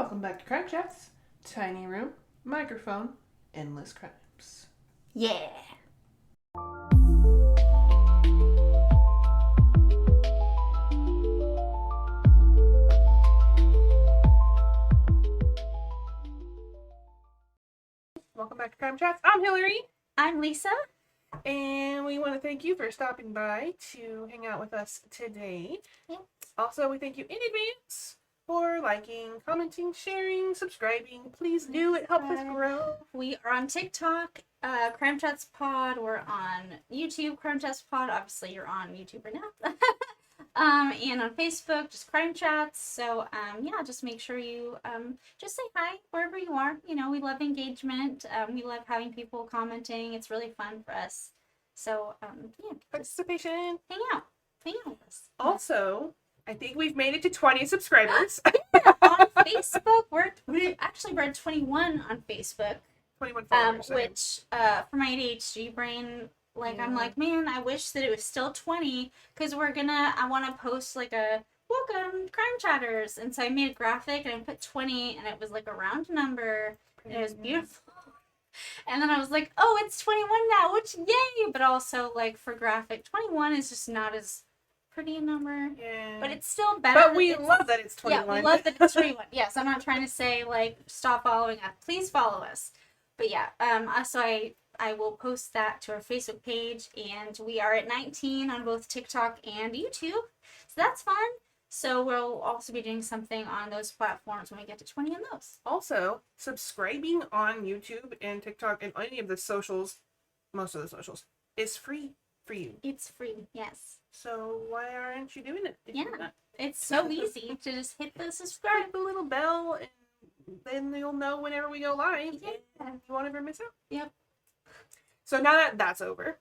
Welcome back to Crime Chats. Tiny room, microphone, endless crimes. Yeah. Welcome back to Crime Chats. I'm Hillary. I'm Lisa. And we want to thank you for stopping by to hang out with us today. Thanks. Also, we thank you in advance for liking, commenting, sharing, subscribing. Please do. It helps us grow. We are on TikTok, Crime Chats Pod. We're on YouTube, Crime Chats Pod. Obviously, you're on YouTube right now. And on Facebook, just Crime Chats. So, yeah, just make sure you just say hi wherever you are. You know, we love engagement. We love having people commenting. It's really fun for us. So, yeah, Participation. hang out with us. Also, I think we've made it to 20 subscribers. On Facebook, we're at 21 on Facebook. 21 followers. Which for my ADHD brain, I'm like, man, I wish that it was still 20, because I want to post like a welcome crime chatters, and so I made a graphic and I put 20, and it was like a round number, and it was beautiful. And then I was like, oh, it's 21 now, which yay! But also, like, for graphic, 21 is just not as pretty a number. Yeah. But it's still better. But we love that it's 21. Yeah, we love that it's 21. Yes, I'm not trying to say, like, stop following us. Please follow us. But yeah, so I will post that to our Facebook page, and we are at 19 on both TikTok and YouTube. So that's fun. So we'll also be doing something on those platforms when we get to 20 on those. Also, subscribing on YouTube and TikTok and any of the socials, most of the socials, is free for you. It's free, yes. So why aren't you doing it? Yeah, it's so easy to just hit the subscribe. Click the little bell, and then you'll know whenever we go live. Yeah. And you won't ever miss out. Yep. So now that that's over,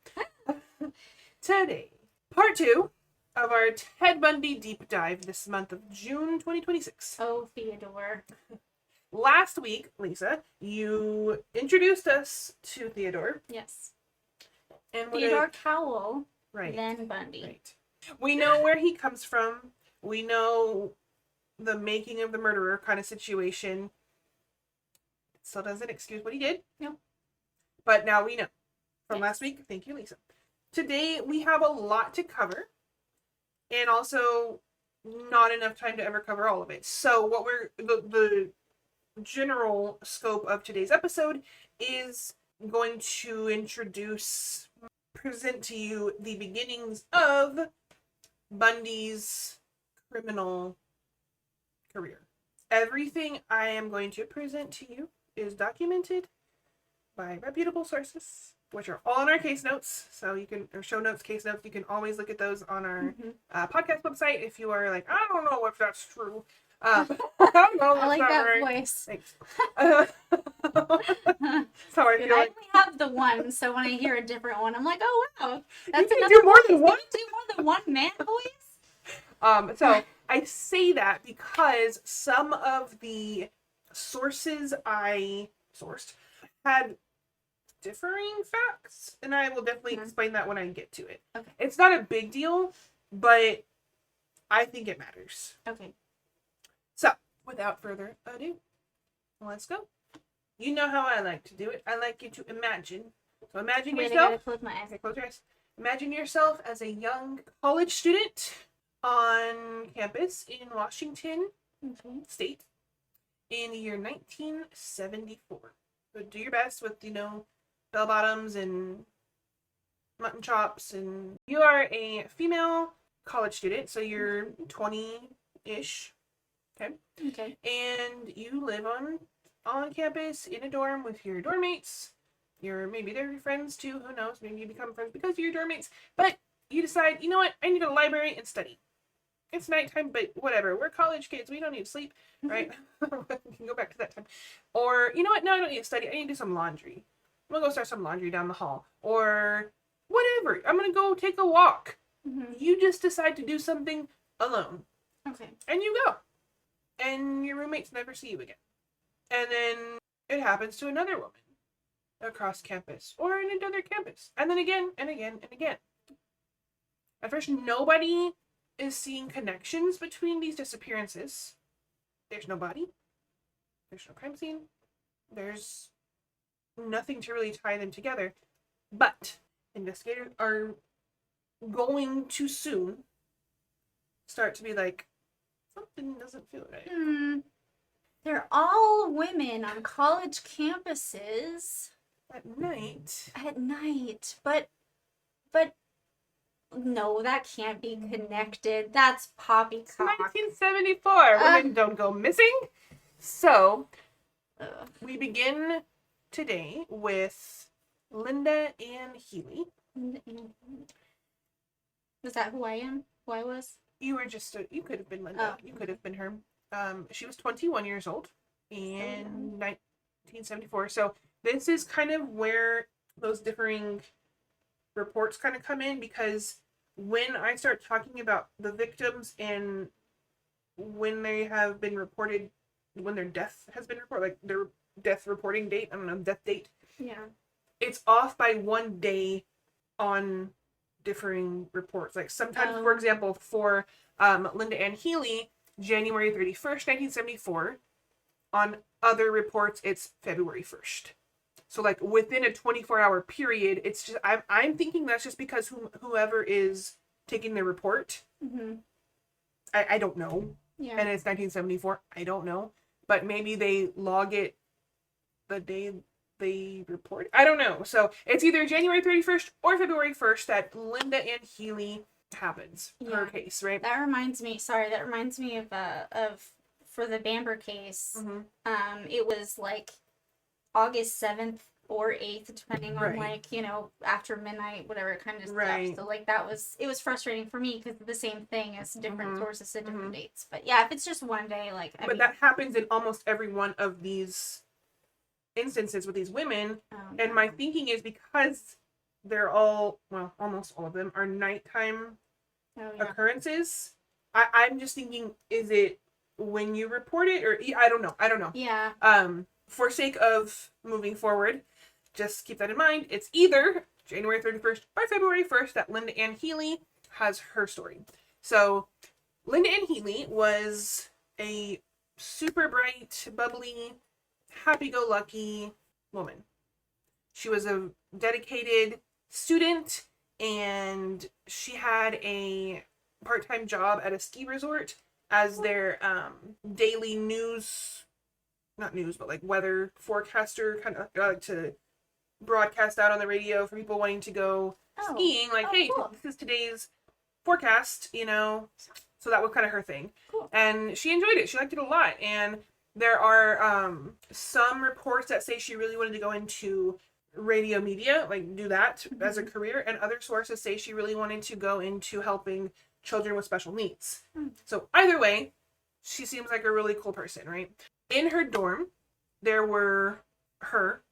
today, part 2 of our Ted Bundy deep dive this month of June 2026. Oh, Theodore. Last week, Lisa, you introduced us to Theodore. Yes. And Theodore Cowell, right. then Bundy. Right. We know where he comes from. We know the making of the murderer kind of situation. It still doesn't excuse what he did. No. But now we know. From last week, thank you, Lisa. Today, we have a lot to cover. And also, not enough time to ever cover all of it. So, what the general scope of today's episode is going to present to you the beginnings of Bundy's criminal career. Everything I am going to present to you is documented by reputable sources, which are all in our case notes. So you can, or show notes, case notes, you can always look at those on our podcast website if you are like, I don't know if that's true. I don't know. I like that right. voice. Thanks. Sorry, I feel I like only have the one, so when I hear a different one, I'm like, oh wow, that's you can another do more voice. than one. You can do more than one man voice. So I say that because some of the sources I sourced had differing facts, and I will definitely explain that when I get to it. Okay. It's not a big deal, but I think it matters. Okay. So, without further ado, let's go. You know how I like to do it. I like you to imagine. So imagine Wait, yourself. I gotta close my eyes. Okay, close your eyes. Imagine yourself as a young college student on campus in Washington State in the year 1974. So do your best with, bell bottoms and mutton chops. And you are a female college student, so you're 20-ish. Okay. And you live on campus in a dorm with your dorm mates. Maybe they're your friends too, who knows? Maybe you become friends because of your dorm mates. But you decide, you know what? I need a library and study. It's nighttime, but whatever. We're college kids. We don't need to sleep, right? We can go back to that time. Or, you know what? No, I don't need to study. I need to do some laundry. I'm going to go start some laundry down the hall. Or whatever. I'm going to go take a walk. You just decide to do something alone. Okay. And you go. And your roommates never see you again. And then it happens to another woman across campus or in another campus. And then again and again and again. At first, nobody is seeing connections between these disappearances. There's no body. There's no crime scene. There's nothing to really tie them together. But investigators are going to soon start to be like, something doesn't feel right. They're all women on college campuses. At night. At night. But no, that can't be connected. That's poppycock. 1974. Women don't go missing. So, we begin today with Linda Ann Healy. Was that who I am? Who I was? You were just you could have been Linda. You could have been her. She was 21 years old in 1974. So this is kind of where those differing reports kind of come in, because when I start talking about the victims and when they have been reported, when their death has been reported, like their death reporting date, I don't know, death date. Yeah. It's off by 1 day on differing reports. Like sometimes, for example, for Linda Ann Healy, January 31st, 1974. On other reports, it's February 1st. So like within a 24-hour period, it's just, I'm thinking that's just because whoever is taking the report, I don't know. Yeah. And it's 1974. I don't know. But maybe they log it the day they report. I don't know. So it's either January 31st or February 1st that Linda Ann Healy happens. Her case, right? That reminds me of for the Bamber case. It was like August 7th or 8th, depending on like, you know, after midnight, whatever kind of stuff. So like it was frustrating for me because the same thing as different sources at different dates. But yeah, if it's just 1 day, like I mean, that happens in almost every one of these instances with these women. And my thinking is because they're all, well, almost all of them are nighttime occurrences. I'm just thinking, is it when you report it, or I don't know. Yeah. For sake of moving forward, just keep that in mind. It's either January 31st or February 1st that Linda Ann Healy has her story. So Linda Ann Healy was a super bright, bubbly, happy-go-lucky woman. She was a dedicated student, and she had a part-time job at a ski resort as their daily not news, but like weather forecaster, kind of like to broadcast out on the radio for people wanting to go skiing. Like, hey, cool. This is today's forecast, you know. So that was kind of her thing. Cool. And she enjoyed it. She liked it a lot. And there are some reports that say she really wanted to go into radio media, like do that as a career. And other sources say she really wanted to go into helping children with special needs. So either way, she seems like a really cool person, right? In her dorm, there was her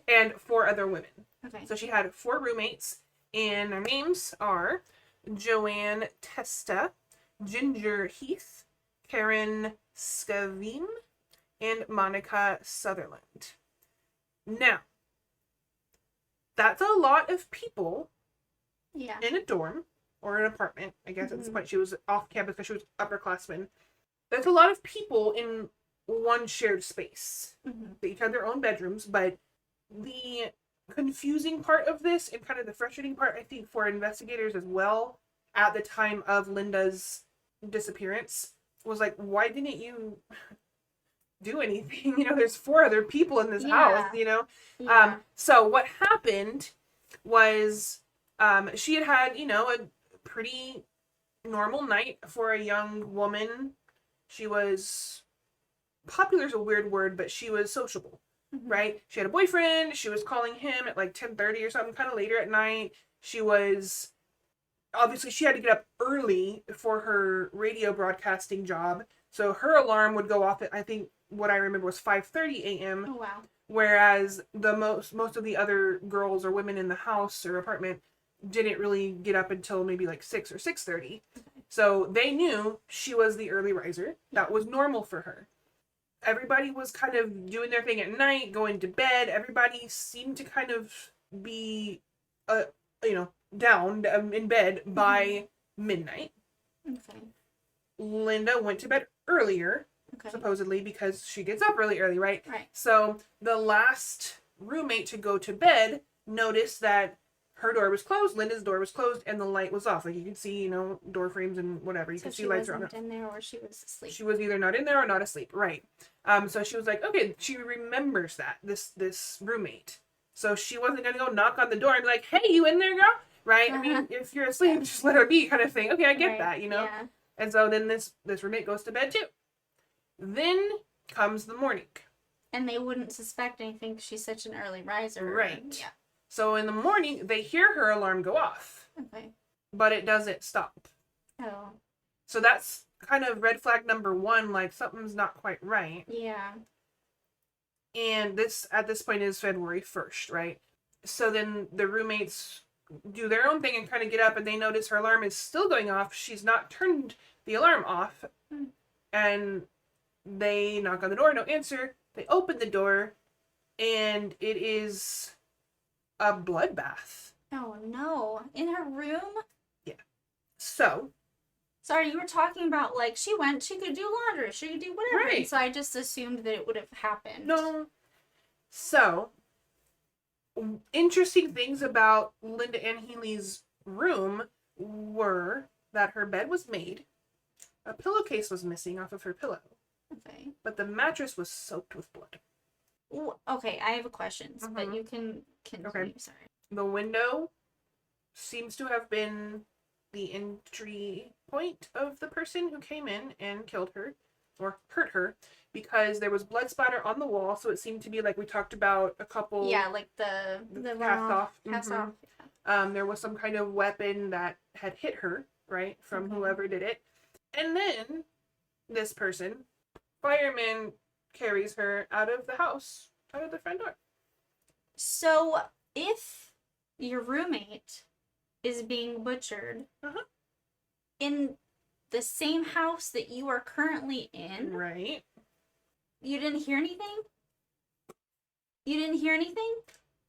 and 4 other women. Okay. So she had 4 roommates, and their names are Joanne Testa, Ginger Heath, Karen Scavine, and Monica Sutherland. Now, that's a lot of people in a dorm or an apartment. I guess at this point she was off campus because she was upperclassmen. There's a lot of people in one shared space. They each had their own bedrooms, but the confusing part of this and kind of the frustrating part, I think, for investigators as well at the time of Linda's disappearance was like, why didn't you do anything? You know, there's 4 other people in this house, you know? Yeah. So what happened was she had, you know, a pretty normal night for a young woman. She was popular is a weird word, but she was sociable, right? She had a boyfriend. She was calling him at like 10:30 or something, kind of later at night. She was, obviously she had to get up early for her radio broadcasting job. So her alarm would go off at, I think what I remember was 5:30 a.m. Oh, wow. Whereas the most of the other girls or women in the house or apartment didn't really get up until maybe like 6 or 6:30. So they knew she was the early riser. That was normal for her. Everybody was kind of doing their thing at night, going to bed. Everybody seemed to kind of be, down in bed by midnight. Okay. Linda went to bed earlier Okay. supposedly, because she gets up really early, right? Right. So the last roommate to go to bed noticed that her door was closed, Linda's door was closed, and the light was off. Like, you could see, door frames and whatever. You So could see she lights around wasn't it. in there, or she was asleep. She was either not in there or not asleep, right? So she was like, okay, she remembers that, this roommate. So she wasn't gonna go knock on the door and be like, hey, you in there, girl? Right? I mean, if you're asleep, just let her be, kind of thing. Okay, I get that, Yeah. And so then this roommate goes to bed too. Then comes the morning. And they wouldn't suspect anything because she's such an early riser. Right. Yeah. So in the morning, they hear her alarm go off. Okay. But it doesn't stop. Oh. So that's kind of red flag number 1, like something's not quite right. Yeah. And this, at this point, is February 1st, right? So then the roommates do their own thing and kind of get up, and they notice her alarm is still going off. She's not turned the alarm off. And they knock on the door, no answer. They open the door, and it is a bloodbath. Oh no. In her room? Yeah. So. Sorry, you were talking about, like, she could do laundry, she could do whatever. Right. And so I just assumed that it would have happened. No. So, interesting things about Linda Ann Healy's room were that her bed was made, a pillowcase was missing off of her pillow, Okay. but the mattress was soaked with blood. Okay, I have a question, but you can continue. Okay. Sorry. The window seems to have been the entry point of the person who came in and killed her or hurt her, because there was blood splatter on the wall, so it seemed to be like we talked about a couple. Yeah, like the cast off. Cast off. There was some kind of weapon that had hit her, right, from whoever did it. And then this person, fireman, carries her out of the house, out of the front door. So if your roommate is being butchered in the same house that you are currently in, right? You didn't hear anything? You didn't hear anything?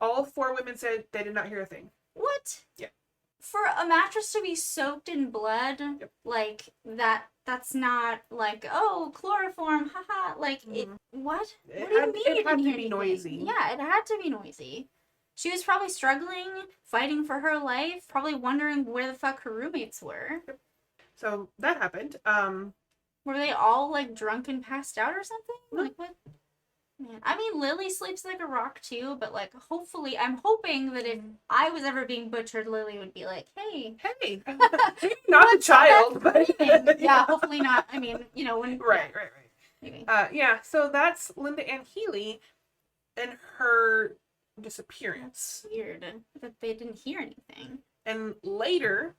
All 4 women said they did not hear a thing. What? Yeah. For a mattress to be soaked in blood, like that's not like, oh, chloroform, haha. Like it. What? What do you mean? It had to be noisy. Yeah, it had to be noisy. She was probably struggling, fighting for her life, probably wondering where the fuck her roommates were. Yep. So that happened. Were they all like drunk and passed out or something? No. Like what? Man, I mean, Lily sleeps like a rock too, but like, hopefully, I'm hoping that if I was ever being butchered, Lily would be like, hey, not a child, but yeah, hopefully not. I mean, when right. Maybe. Yeah. So that's Linda Ann Healy and her disappearance. That's weird that they didn't hear anything. And later,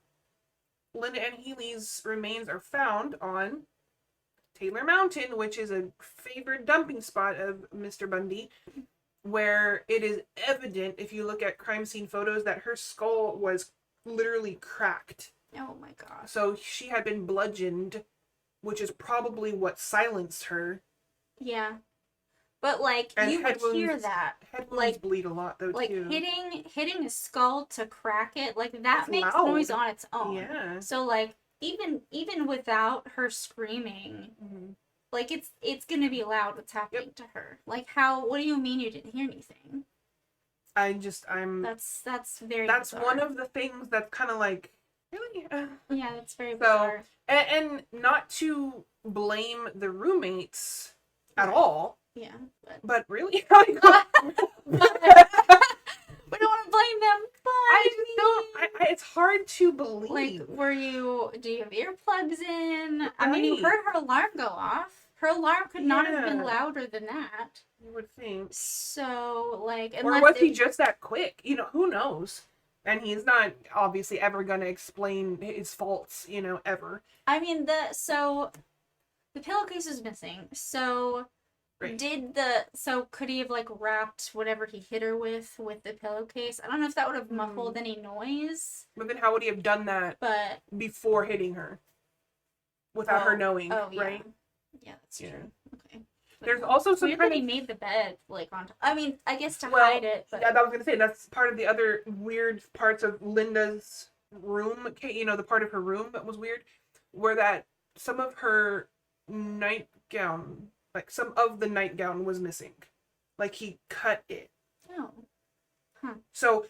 Linda Ann Healy's remains are found on Taylor Mountain, which is a favored dumping spot of Mr. Bundy, where it is evident, if you look at crime scene photos, that her skull was literally cracked. Oh my gosh. So she had been bludgeoned, which is probably what silenced her. Yeah. But like, And you would hear that. Head wounds bleed a lot, though, like too. hitting a skull to crack it, like that It's makes loud. noise on its own. Yeah. So like, even without her screaming, like it's gonna be loud what's happening to her. Like what do you mean you didn't hear anything? That's very bizarre. One of the things that's kind of like, really? Yeah, that's very bizarre. And not to blame the roommates at all. Yeah. But really? We don't want to blame them, but I just don't. It's hard to believe. Like, do you have earplugs in? I mean, you heard her alarm go off. Her alarm could not have been louder than that. You would think. So, like, or was he just that quick? Who knows? And he's not obviously ever going to explain his faults, ever. I mean, the pillowcase is missing. So, right. Could he have, like, wrapped whatever he hit her with the pillowcase? I don't know if that would have muffled any noise. But then how would he have done that before hitting her? Without her knowing, right? Yeah, that's true. Okay. There's also some kind of... he made the bed, like, on top. I mean, I guess to hide it, but... Yeah, I was going to say, that's part of the other weird parts of Linda's room, the part of her room that was weird, were that some of her nightgown Like, some of the nightgown was missing. Like, he cut it. Oh. Huh. So,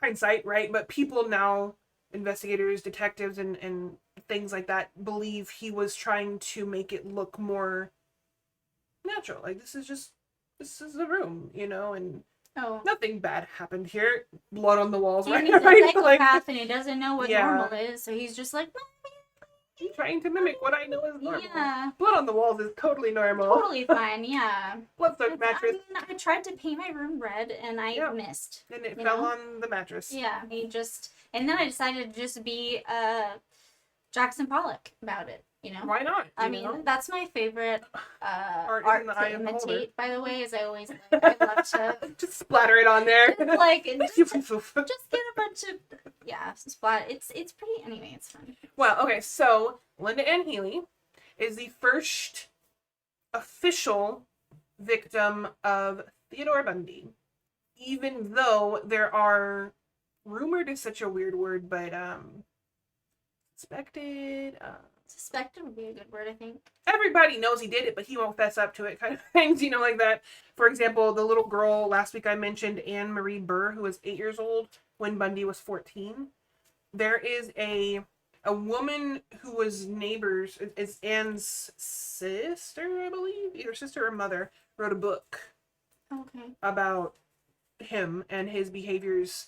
hindsight, right? But people now, investigators, detectives, and things like that, believe he was trying to make it look more natural. Like, this is the room, and Oh. nothing bad happened here. Blood on the walls, And right? he's a psychopath and he doesn't know what Yeah. normal is, so he's just like, I'm trying to mimic what I know is normal. yeah. Blood on the walls is totally normal. Totally fine, yeah. Blood-soaked mattress. I tried to paint my room red and I missed. And it fell on the mattress. Yeah, and then I decided to just be Jackson Pollock about it, Why not? I mean, that's my favorite Art art in the to eye of the beholder. imitate, by the way, is I always I love to just splatter it on there. just get a bunch of splat. It's pretty anyway, it's fun. Well, okay, so Linda Ann Healy is the first official victim of Theodore Bundy. Even though there are, rumored is such a weird word, but Suspected would be a good word, I think. Everybody knows he did it, but he won't fess up to it, kind of things, like that. For example, the little girl last week I mentioned, Anne Marie Burr, who was 8 years old when Bundy was 14. There is a woman who was neighbors, is Anne's sister, I believe, either sister or mother, wrote a book about him and his behaviors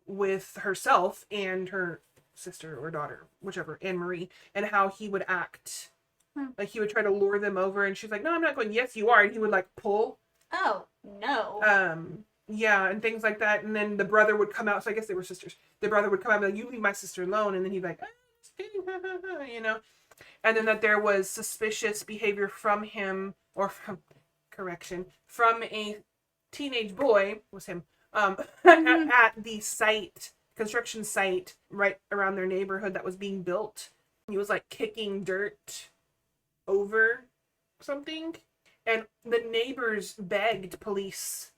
with herself and her sister or daughter, whichever, Anne Marie, and how he would act. Like, he would try to lure them over, and she's like, no, I'm not going. Yes, you are. And he would, like, pull. Oh, no. Yeah, and things like that. And then the brother would come out. So I guess they were sisters. The brother would come out and be like, you leave my sister alone. And then he'd be like, just kidding, And then that there was suspicious behavior from him, or from a teenage boy, was him, at the construction site right around their neighborhood that was being built. He was, like, kicking dirt over something, and the neighbors begged police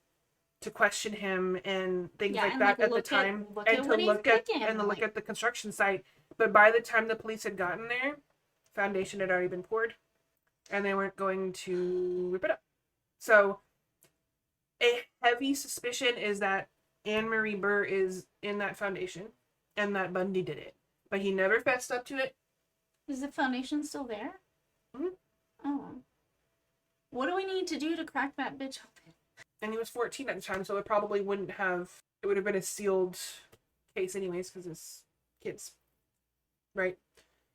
to question him and things like that at the time, and to look at the construction site. But by the time the police had gotten there, foundation had already been poured, and they weren't going to rip it up. So a heavy suspicion is that Anne Marie Burr is in that foundation and that Bundy did it, but he never fessed up to it. Is the foundation still there? Mm-hmm. Oh. What do we need to do to crack that bitch open? And he was 14 at the time, so it probably would have been a sealed case anyways, because it's kids. Right?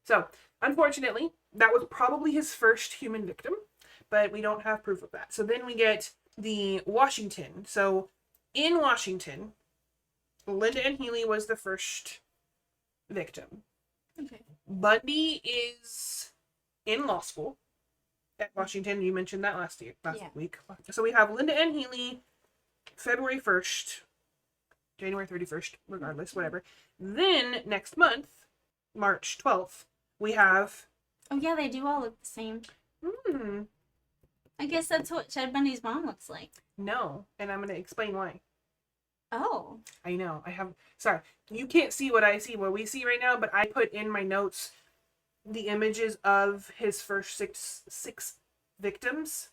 So, unfortunately, that was probably his first human victim, but we don't have proof of that. So then we get the Washington. So, in Washington, Linda Ann Healy was the first victim. Okay. Bundy is in law school at Washington. You mentioned that last week. So we have Linda Ann Healy, February 1st, January 31st, regardless, whatever. Then next month, March 12th, we have... Oh yeah, they do all look the same. I guess that's what Ted Bundy's mom looks like. No, and I'm going to explain why. Oh. I know. Sorry. You can't see what I see, what we see right now, but I put in my notes the images of his first six victims,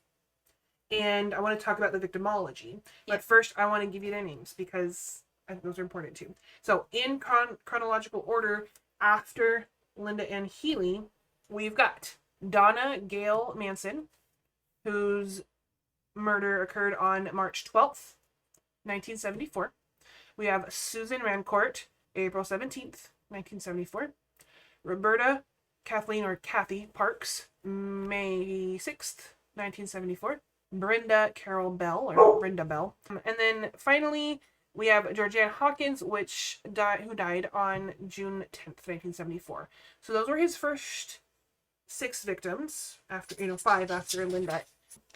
and I want to talk about the victimology. Yeah. But first, I want to give you their names, because those are important too. So, in chronological order, after Linda Ann Healy, we've got Donna Gail Manson, whose murder occurred on March 12th, 1974. We have Susan Rancourt, April 17th, 1974. Roberta Kathleen or Kathy Parks, May 6th, 1974. Brenda Carol Bell, or Brenda Bell. And then finally, we have Georgianne Hawkins, who died on June 10th, 1974. So those were his first 6 victims, after 5 after Linda,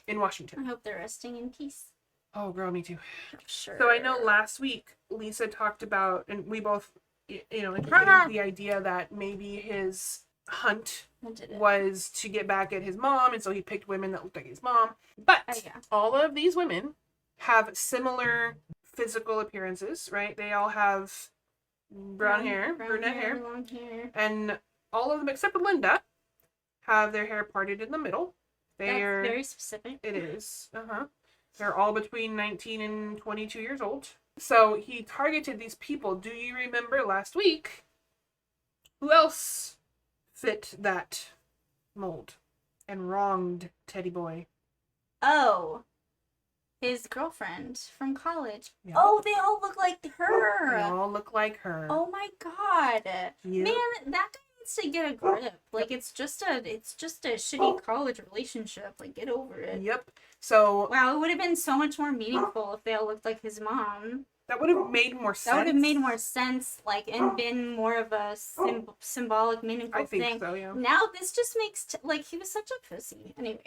in Washington. I hope they're resting in peace. Oh, girl, me too. Sure. So I know last week Lisa talked about, and we both, entertained the idea that maybe his hunt was to get back at his mom, and so he picked women that looked like his mom. But all of these women have similar physical appearances, right? They all have brunette hair, long hair, and all of them except for Linda have their hair parted in the middle. That's very specific. It is. They're all between 19 and 22 years old. So he targeted these people. Do you remember last week who else fit that mold and wronged Teddy Boy? Oh, his girlfriend from college. Yep. Oh, they all look like her. They all look like her. Oh my god. Yep. Man, that guy needs to get a grip. Like it's just a shitty college relationship. Like get over it. Yep. So wow, it would have been so much more meaningful if they all looked like his mom. That would have made more sense. That would have made more sense, like, and been more of a symbolic, meaningful thing. I think so, yeah. Now this just makes like he was such a pussy. Anyway,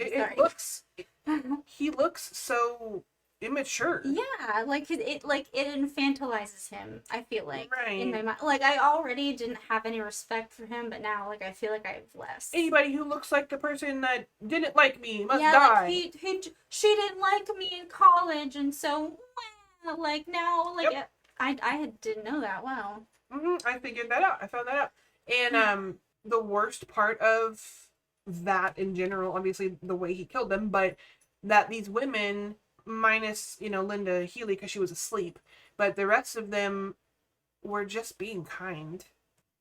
he looks so immature. Yeah, like it infantilizes him. I feel like right. in my mind, like I already didn't have any respect for him, but now like I feel like I have less. Anybody who looks like the person that didn't like me must die. Like she didn't like me in college, and so like now like yep. I didn't know that. Wow. I figured that out. I found that out. And the worst part of that in general, obviously the way he killed them, but that these women, minus, Linda Healy because she was asleep, but the rest of them were just being kind.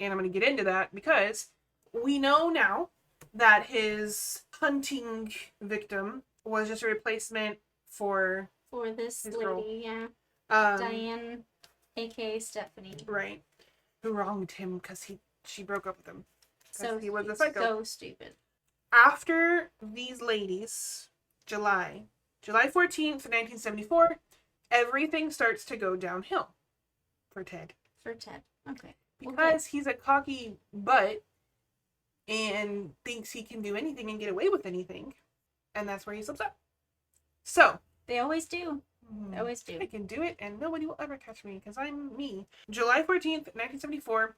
And I'm going to get into that because we know now that his hunting victim was just a replacement for this lady, girl. Yeah. Diane, aka Stephanie. Right. Who wronged him because she broke up with him. So he was a psycho. So stupid. After these ladies, July 14th, 1974, everything starts to go downhill for Ted. Okay. Because he's a cocky butt and thinks he can do anything and get away with anything. And that's where he slips up. So. They always do. They always do. I can do it and nobody will ever catch me because I'm me. July 14th, 1974,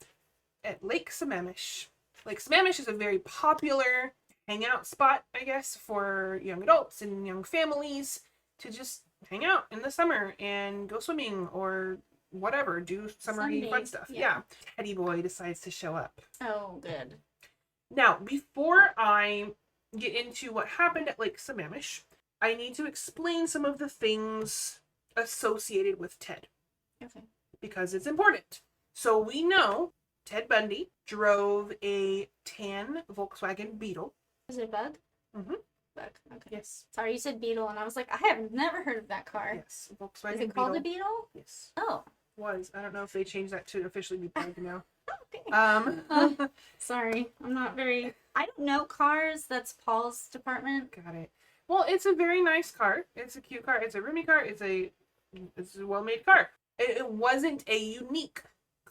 at Lake Sammamish. Lake Sammamish is a very popular hangout spot, I guess, for young adults and young families to just hang out in the summer and go swimming or whatever, do summery fun stuff. Yeah. Teddy Boy decides to show up. Oh, good. Now, before I get into what happened at Lake Sammamish, I need to explain some of the things associated with Ted. Okay. Because it's important. So we know Ted Bundy drove a tan Volkswagen Beetle. Is it a Bug? Mm-hmm. Bug. Okay. Yes. Sorry, you said Beetle, and I was like, I have never heard of that car. Yes, Volkswagen Beetle. Is it called a Beetle? Yes. Oh. Was. I don't know if they changed that to officially be Bug now. Okay. Sorry, I'm not very... I don't know cars. That's Paul's department. Got it. Well, it's a very nice car. It's a cute car. It's a roomy car. It's a well-made car. It wasn't a unique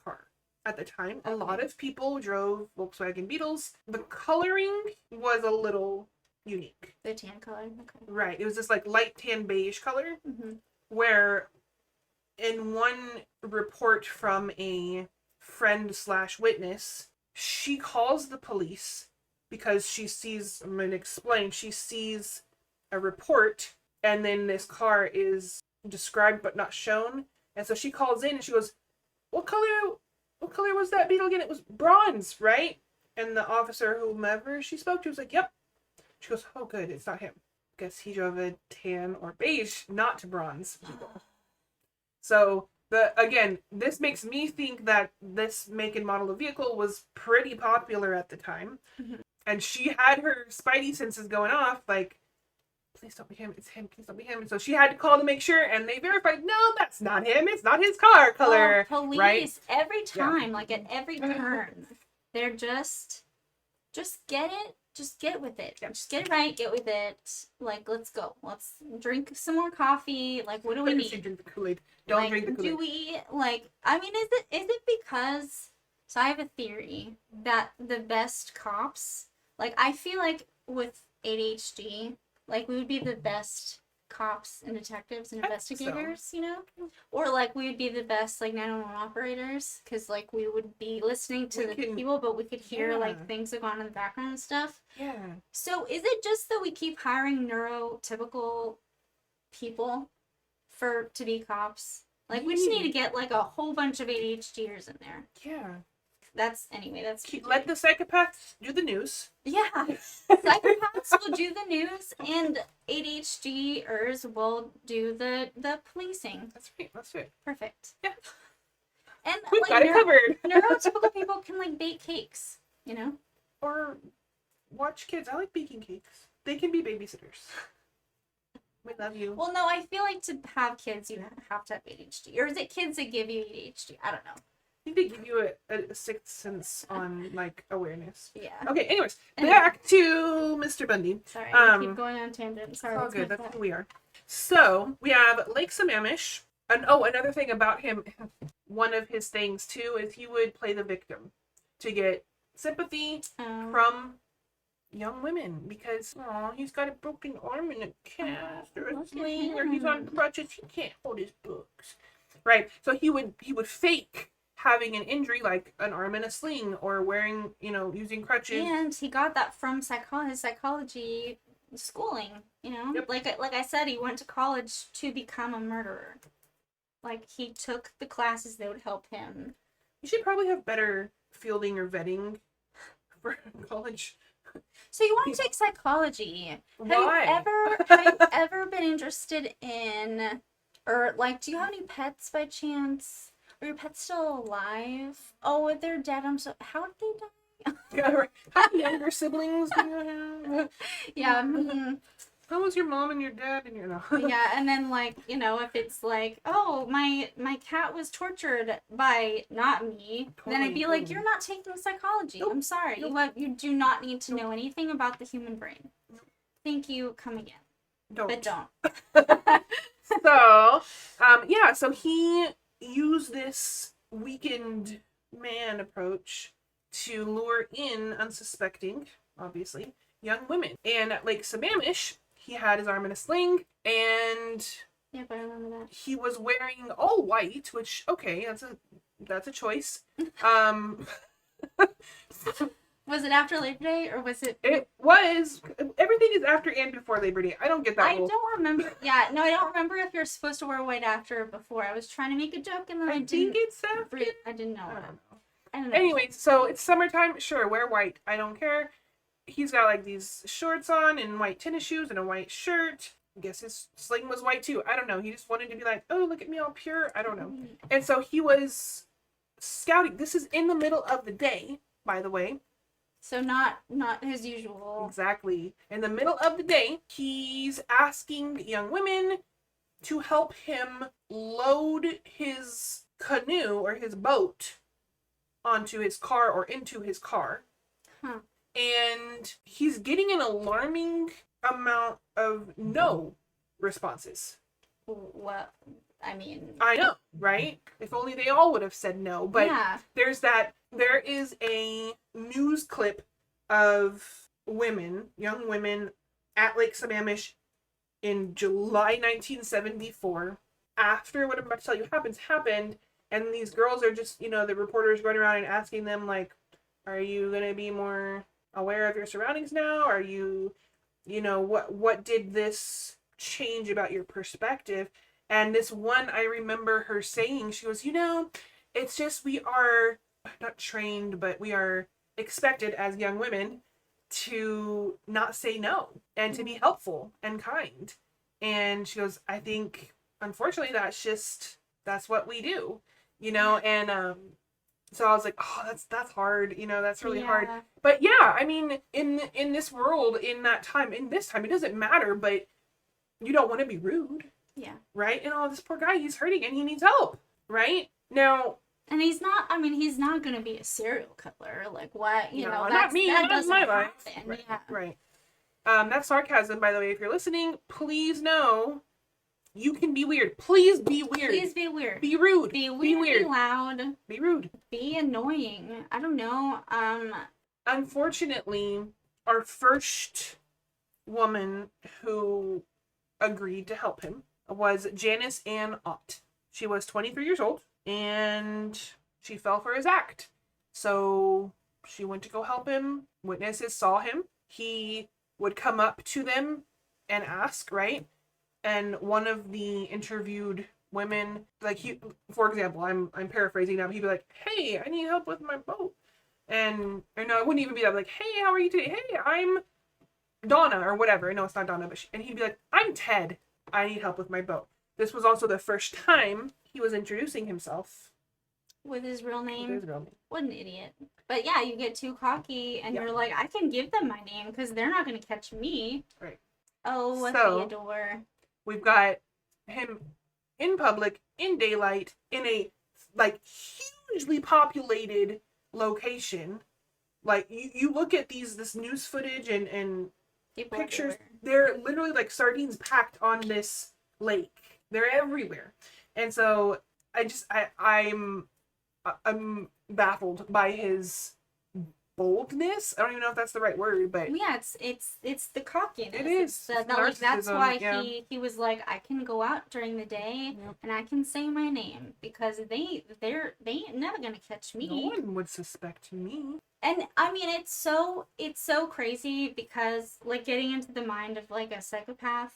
car at the time. A lot of people drove Volkswagen Beetles. The coloring was a little unique. The tan color? Okay. Right. It was this like light tan beige color. Mm-hmm. Where in one report from a friend/witness, she calls the police because she sees, I'm going to explain, she sees a report and then this car is described but not shown, and so she calls in and she goes, what color was that Beetle again? It was bronze, right? And the officer, whomever she spoke to, was like, yep. She goes, oh good, it's not him, because he drove a tan or beige, not bronze Beetle. So again, this makes me think that this make and model of vehicle was pretty popular at the time. Mm-hmm. And she had her spidey senses going off, like, please don't be him, it's him, please don't be him. And so she had to call to make sure, and they verified, no, that's not him, it's not his car color. Police, right? Every time, like at every turn, they're just get it, just get with it. Yep. Just get it right, get with it. Like, let's go. Let's drink some more coffee. Like, what do we need? Drink the Kool-Aid. Don't drink the Kool-Aid. Do we, like, I mean, is it because, so I have a theory that the best cops, like, I feel like with ADHD, like, we would be the best cops and detectives and investigators, you know? Or, like, we would be the best, like, 911 operators, because, like, we would be listening to people, but we could hear, like, things that go on in the background and stuff. Yeah. So, is it just that we keep hiring neurotypical people to be cops? Like, we just need to get, like, a whole bunch of ADHDers in there. Yeah. That's anyway. That's Let the psychopaths do the news. yeah. Psychopaths will do the news, and ADHDers will do the policing. That's right. That's right. Perfect. Yeah. And We've like got it covered. neurotypical people can like bake cakes, you know. Or watch kids. I like baking cakes. They can be babysitters. We love you. Well, no, I feel like to have kids, you have to have ADHD, or is it kids that give you ADHD? I don't know. I think they give you a sixth sense on like awareness. Yeah. Okay. Anyways, Anyway. back to Mr. Bundy. Sorry, I keep going on tangents. Sorry. It's all that's good. my That's fault. who we are. So we have Lake Sammamish. And another thing about him, one of his things too is he would play the victim to get sympathy from young women because he's got a broken arm and a cast or a sling or he's on crutches, he can't hold his books, right? So he would fake having an injury like an arm in a sling or wearing, using crutches. And he got that from his psychology schooling, Yep. Like I said, he went to college to become a murderer. Like, he took the classes that would help him. You should probably have better fielding or vetting for college. So you want to take psychology. Why? Have you ever been interested in, or like, do you have any pets by chance? Are your pets still alive? Oh, they're dead. How did they die? Yeah, right. How many younger siblings do you have? Yeah. How was your mom and your dad and your no? Yeah, and then like, if it's like, oh, my cat was tortured by not me, then I'd be like, you're not taking psychology. Nope. I'm sorry. Nope. You do not need to know anything about the human brain. Thank you. Come again. Don't. But don't. So he used this weakened man approach to lure in unsuspecting, obviously, young women. And at Lake Sammamish, he had his arm in a sling, and Yep, I remember that. he was wearing all white, which, okay, that's a choice. Was it after Labor Day, or was it? It was. Everything is after and before Labor Day. I don't get that I rule. don't remember. Yeah, no, I don't remember if you're supposed to wear white after or before. I was trying to make a joke, and then I think didn't. it's after. I didn't know. I don't know. I don't know. Anyway, so it's summertime. Sure, wear white. I don't care. He's got like these shorts on and white tennis shoes and a white shirt. I guess his sling was white too. I don't know. He just wanted to be like, oh, look at me all pure. I don't know. And so he was scouting. This is in the middle of the day, by the way. So not his usual. Exactly. In the middle of the day, he's asking young women to help him load his canoe or his boat onto his car or into his car. Huh. And he's getting an alarming amount of no responses. Well, I mean. I know, right? If only they all would have said no. But yeah. There is a news clip of young women at Lake Sammamish in July 1974. After what I'm about to tell you happened, and these girls are just, the reporters going around and asking them, like, are you going to be more aware of your surroundings now? Are you, what did this change about your perspective? And this one, I remember her saying, she goes, it's just we are not trained, but we are expected as young women to not say no and to be helpful and kind. And she goes, I think, unfortunately, that's what we do, and so I was like, oh, that's hard, that's really hard. But yeah, I mean, in this world, in this time, it doesn't matter, but you don't want to be rude. Yeah. Right? And this poor guy, he's hurting and he needs help. Right? Now. And he's not going to be a serial killer. Like, what? Not me. That doesn't my life. Right. Yeah. Right. That's sarcasm, by the way. If you're listening, please know you can be weird. Please be weird. Please be weird. Be rude. Be weird. Be loud. Be rude. Be annoying. I don't know. Unfortunately, our first woman who agreed to help him was Janice Ann Ott. She was 23 years old, and she fell for his act. So she went to go help him. Witnesses saw him. He would come up to them and ask, right? And one of the interviewed women, like, for example, I'm paraphrasing now, he'd be like, hey, I need help with my boat. or no, it wouldn't even be that. Like, hey, how are you today? Hey, I'm Donna or whatever. No, it's not Donna, but and he'd be like, I'm Ted. I need help with my boat. This was also the first time he was introducing himself with his real name. With his real name. What an idiot. But yeah, you get too cocky and you're like, I can give them my name because they're not going to catch me. Right. Oh, so, Theodore. We've got him in public, in daylight, in a, like, hugely populated location. Like, you look at this news footage and pictures, they're literally like sardines packed on this lake. They're everywhere. And so I'm baffled by his boldness. I don't even know if that's the right word, but yeah, it's the cockiness. It is. That's why he was like, I can go out during the day and I can say my name because they ain't never gonna catch me. No one would suspect me. And I mean, it's so crazy because like getting into the mind of like a psychopath,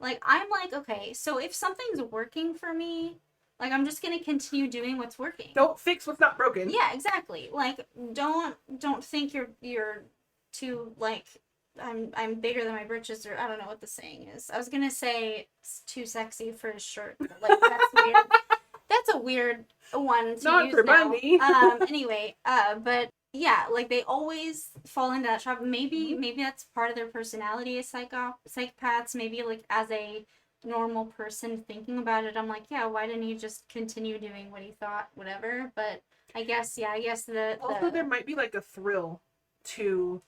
like I'm like, okay, so if something's working for me, like I'm just gonna continue doing what's working. Don't fix what's not broken. Yeah, exactly. Like don't think you're too like I'm bigger than my britches, or I don't know what the saying is. I was gonna say it's too sexy for his shirt, but like that's weird. That's a weird one to not use for now. Bundy. Anyway, but yeah, like they always fall into that trap. Maybe that's part of their personality as psychopaths. Maybe like as a normal person thinking about it, I'm like, yeah, why didn't he just continue doing what he thought, whatever? But I guess also there might be like a thrill to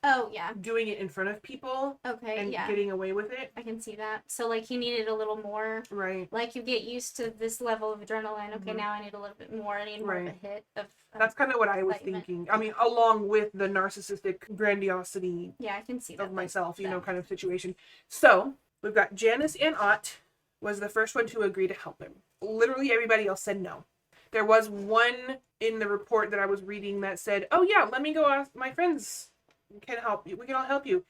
doing it in front of people and getting away with it. I can see that. So like he needed a little more, right? Like you get used to this level of adrenaline. Okay, now I need a little bit more. I need more of a hit of that's kind of what I was thinking. I mean, along with the narcissistic grandiosity I can see that of myself, kind of situation. So we've got Janice and Ott was the first one to agree to help him. Literally everybody else said no. There was one in the report that I was reading that said, oh yeah, let me go ask my friends can help you. We can all help you.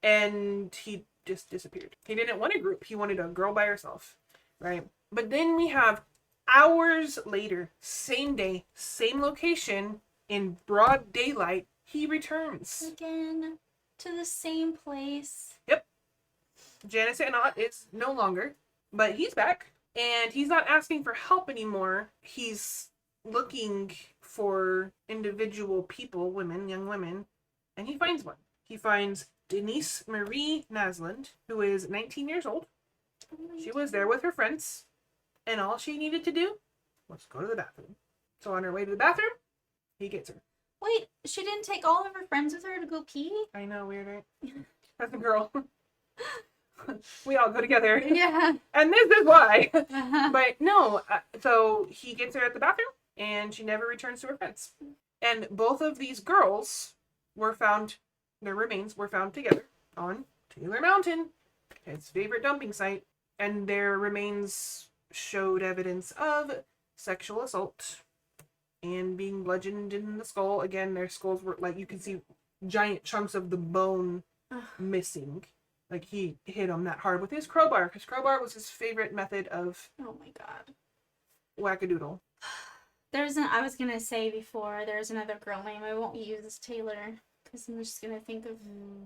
And he just disappeared. He didn't want a group. He wanted a girl by herself, right? But then we have hours later, same day, same location, in broad daylight, he returns. Again, to the same place. Yep. Janice and Ott is no longer, but he's back. And he's not asking for help anymore. He's looking for individual people, young women, and he finds one. He finds Denise Marie Naslund, who is 19 years old. She was there with her friends, and all she needed to do was go to the bathroom. So on her way to the bathroom, he gets her. Wait, she didn't take all of her friends with her to go pee? I know, weird, right? That's a girl. We all go together. Yeah. And this is why. But no, so he gets her at the bathroom, and she never returns to her friends. And both of these girls were found, their remains were found together on Taylor Mountain, his favorite dumping site. And their remains showed evidence of sexual assault and being bludgeoned in the skull. Again, their skulls were, like, you can see giant chunks of the bone missing. Like, he hit him that hard with his crowbar, because crowbar was his favorite method of... Oh my god. Wackadoodle. I was gonna say before, there's another girl name. I won't use Taylor, because I'm just gonna think of...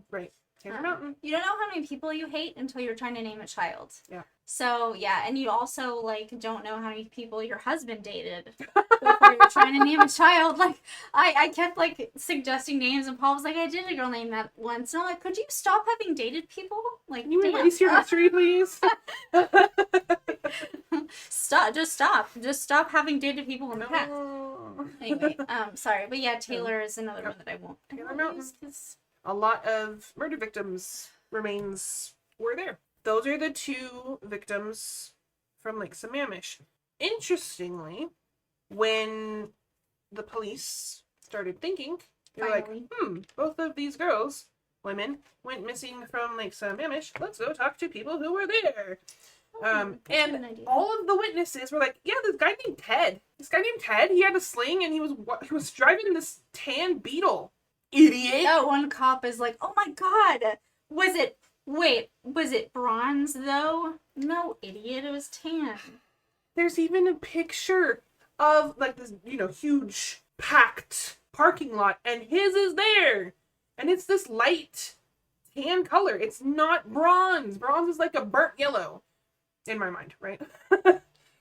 Right. Taylor Mountain. You don't know how many people you hate until you're trying to name a child. Yeah. So, yeah, and you also, like, don't know how many people your husband dated before you're trying to name a child. Like, I kept, like, suggesting names, and Paul was like, I did a girl name that once. And I'm like, could you stop having dated people? Like, can you erase your history, please? Just stop having dated people in the past. Anyway, sorry. But yeah, Taylor is another one that I won't. Taylor Mountain. A lot of murder victims' remains were there. Those are the two victims from Lake Sammamish. Interestingly, when the police started thinking, they were like, both of these women, went missing from Lake Sammamish. Let's go talk to people who were there. And all of the witnesses were like, yeah, this guy named Ted. He had a sling and he was driving this tan Beetle. Idiot. Oh, one cop is like, oh my god, was it bronze though? No, idiot, it was tan. There's even a picture of like this, huge packed parking lot, and his is there. And it's this light tan color. It's not bronze. Bronze is like a burnt yellow in my mind, right?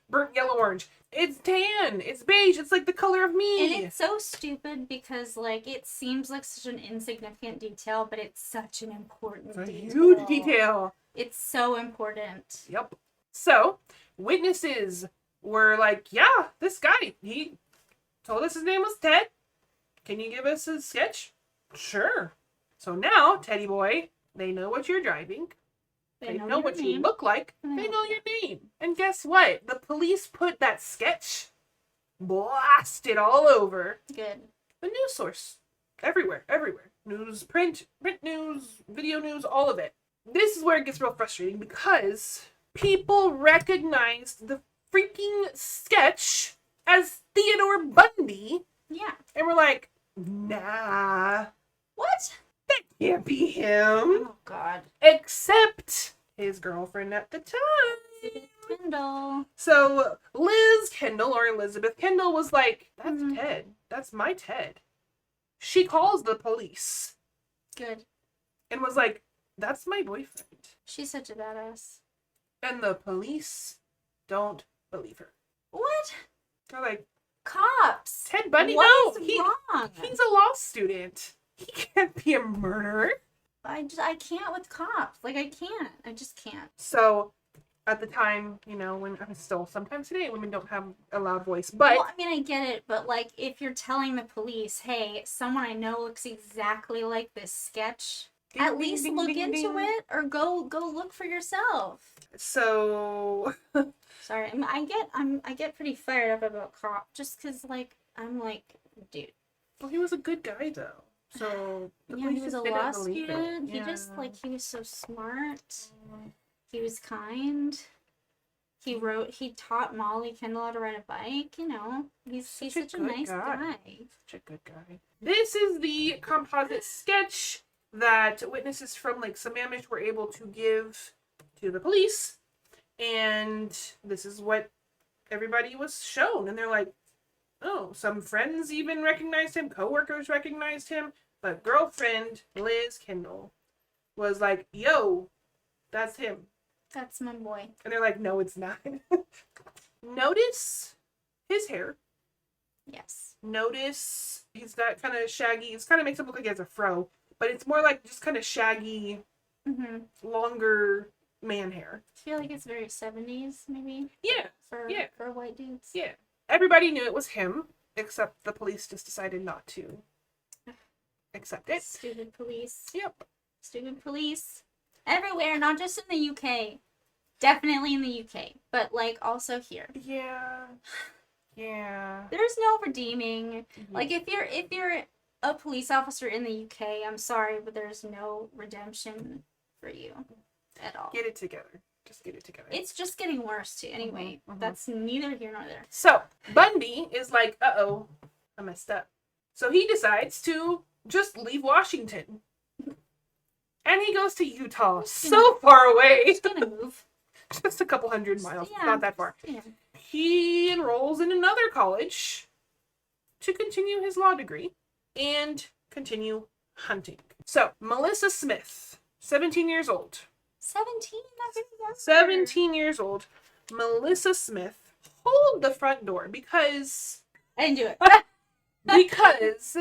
Burnt yellow orange. It's tan. It's beige. It's like the color of me. And it's so stupid because, like, it seems like such an insignificant detail, but it's such an important It's a detail. huge detail. It's so important. Yep. So, witnesses were like, yeah, this guy, he told us his name was Ted. Can you give us a sketch? Sure. So now, Teddy boy, they know what you're driving. They know your what name. you look like. They know your name. And guess what? The police put that sketch blasted all over Good. the news source. Everywhere. News, print news, video news, all of it. This is where it gets real frustrating because people recognized the freaking sketch as Theodore Bundy. Yeah. And we're like, nah, What? that can't be him. Oh, God. Except his girlfriend at the time. Elizabeth Kendall. So Liz Kendall, or Elizabeth Kendall, was like, that's Mhm. Ted. That's my Ted. She calls the police Good. and was like, that's my boyfriend. She's such a badass. And the police don't believe her. What? They're like, Cops. Ted Bundy? What No, is wrong? he's a law student. He can't be a murderer. I can't with cops. Like, I can't. I just can't. So, at the time, you know, when I mean, still sometimes today, women don't have a loud voice. But Well, I mean, I get it, but, like, if you're telling the police, hey, someone I know looks exactly like this sketch, ding, at ding, least ding, look ding, into ding. it, or go look for yourself. So, Sorry, I get pretty fired up about cop just because, like, I'm like, dude. well, he was a good guy though. So the Yeah, he police was just a didn't law believe it. student. He Yeah. just, like, he was so smart. He was kind. He taught Molly Kendall how to ride a bike, you know. He's such a good nice guy. Such a good guy. This is the composite sketch that witnesses from Lake Sammamish were able to give to the police. And this is what everybody was shown. And they're like, oh, some friends even recognized him. Coworkers recognized him. But girlfriend, Liz Kendall, was like, yo, that's him. That's my boy. And they're like, no, it's not. Notice his hair. Yes. Notice he's got kind of shaggy. It kind of makes him look like he has a fro. But it's more like just kind of shaggy, longer man hair. I feel like it's very 70s, maybe. Yeah. For white dudes. Yeah. Everybody knew it was him, except the police just decided not to accept it. Stupid police. Yep. Stupid police. Everywhere, not just in the UK. Definitely in the UK, but, like, also here. Yeah. Yeah. There's no redeeming. Like, if you're a police officer in the UK, I'm sorry, but there's no redemption for you at all. Get it together. Just get it together. It's just getting worse too. Anyway, Mhm. that's neither here nor there. So, Bundy is like, uh-oh, I messed up. So he decides to just leave Washington. And he goes to Utah, so far away. He's gonna move. Just a couple hundred miles, Yeah. not that far. Yeah. He enrolls in another college to continue his law degree and continue hunting. So, Melissa Smith, 17 years old. 17? That's even younger. 17 years old. Melissa Smith, hold the front door because I didn't do it. because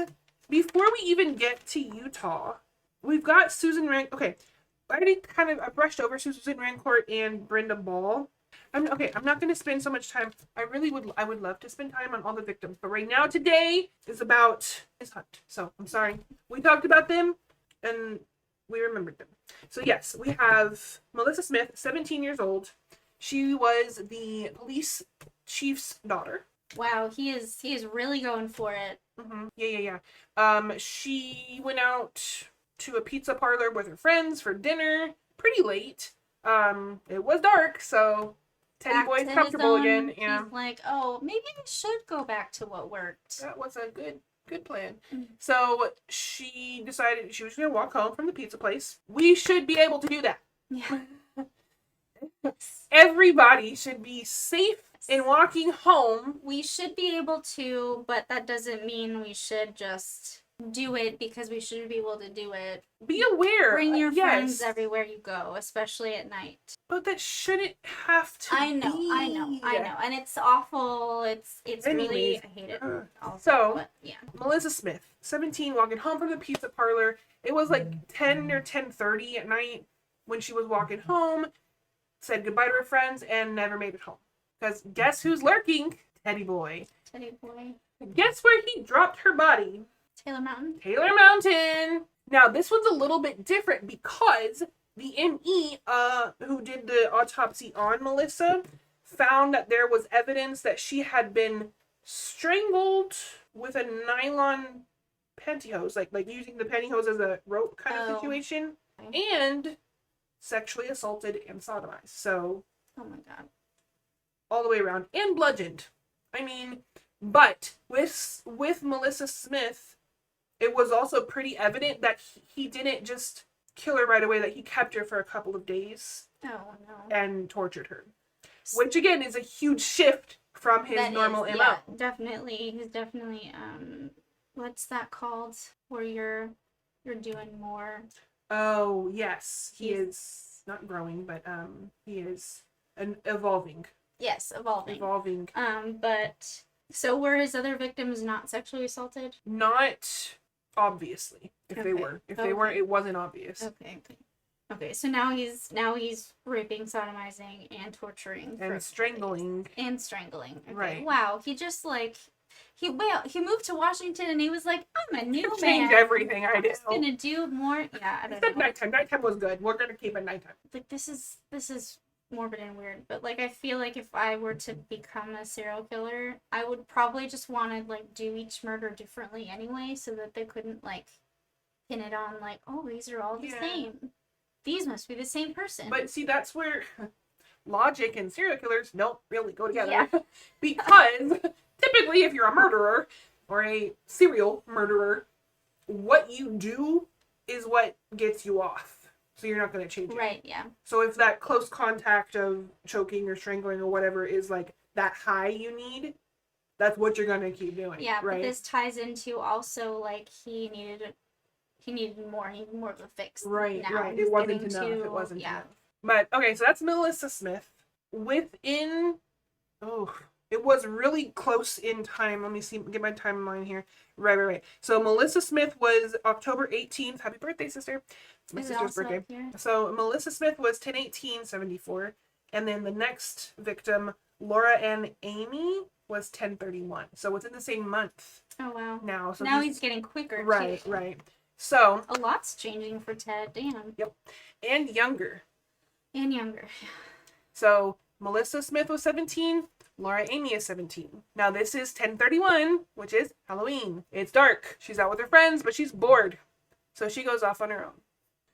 before we even get to Utah, we've got Susan Rancourt. Okay, I already I brushed over Susan Rancourt and Brenda Ball. I'm not going to spend so much time. I would love to spend time on all the victims, but right now today is about his hunt. So I'm sorry. We talked about them and we remembered them. So yes, we have Melissa Smith, 17 years old. She was the police chief's daughter. Wow, he is really going for it. Mm-hmm. Yeah. She went out to a pizza parlor with her friends for dinner pretty late. It was dark, so Teddy Back Boy's to his comfortable own, again. Yeah, He's like, oh, maybe I should go back to what worked. that was a good plan. Mhm. So she decided she was going to walk home from the pizza place. We should be able to do that. Yeah. Everybody should be safe in walking home. We should be able to, but that doesn't mean we should just do it because we should be able to do it. Be aware. Bring your friends yes. everywhere you go, especially at night. But that shouldn't have to I know, be. I know. And it's awful. It's Anyways, really, I hate it. Also, so, but, yeah. Melissa Smith, 17, walking home from the pizza parlor. It was like 10 or 10:30 at night when she was walking home, said goodbye to her friends, and never made it home. Because guess who's lurking? Teddy boy. Teddy boy. Guess where he dropped her body? Taylor Mountain. Taylor Mountain. Now, this one's a little bit different because the ME who did the autopsy on Melissa found that there was evidence that she had been strangled with a nylon pantyhose, like using the pantyhose as a rope kind of situation, and sexually assaulted and sodomized. So, oh my god, all the way around, and bludgeoned. I mean, but with Melissa Smith, it was also pretty evident that he didn't just kill her right away, that he kept her for a couple of days. Oh no. And tortured her. Which again is a huge shift from his normal MO. Yeah, definitely. He's definitely what's that called? Where you're doing more. Oh yes. He is not growing, but he is evolving. Yes, evolving. Evolving. But so were his other victims not sexually assaulted? Not obviously. If they were. If they weren't, it wasn't obvious. Okay, so now he's raping, sodomizing, and torturing. And strangling. And strangling. Okay. Right. Wow, he just he moved to Washington and he was like, I'm a new man. Changed everything I did. I'm just gonna do more. Yeah, I don't Except know. nighttime. Nighttime was good. We're gonna keep it nighttime. Like this is morbid and weird, but like I feel like if I were to become a serial killer, I would probably just want to like do each murder differently anyway, so that they couldn't like pin it on like, oh, these are all the same. These must be the same person. But see, that's where logic and serial killers don't really go together. Yeah. Because typically, if you're a murderer or a serial murderer, what you do is what gets you off. So you're not going to change it. Right, yeah. So if that close contact of choking or strangling or whatever is like that high you need, that's what you're going to keep doing. Yeah, right? But this ties into also like he needed more of a fix. Right, now. right. He's It wasn't getting enough. to- It wasn't yeah. enough. But okay, so that's Melissa Smith. It was really close in time. Let me see, get my timeline here. Right. So Melissa Smith was October 18th. Happy birthday, sister. It's my Is it sister's also birthday. up here? So Melissa Smith was 10/18/74. And then the next victim, Laura Ann Amy, was 10/31. So it's in the same month Oh wow. now. So Now he's getting quicker. right, too. right. So A lot's changing for Ted. Damn. and younger. And younger. So Melissa Smith was 17. Laura Amy is 17. Now this is 10/31, which is Halloween. It's dark. She's out with her friends, but she's bored. So she goes off on her own.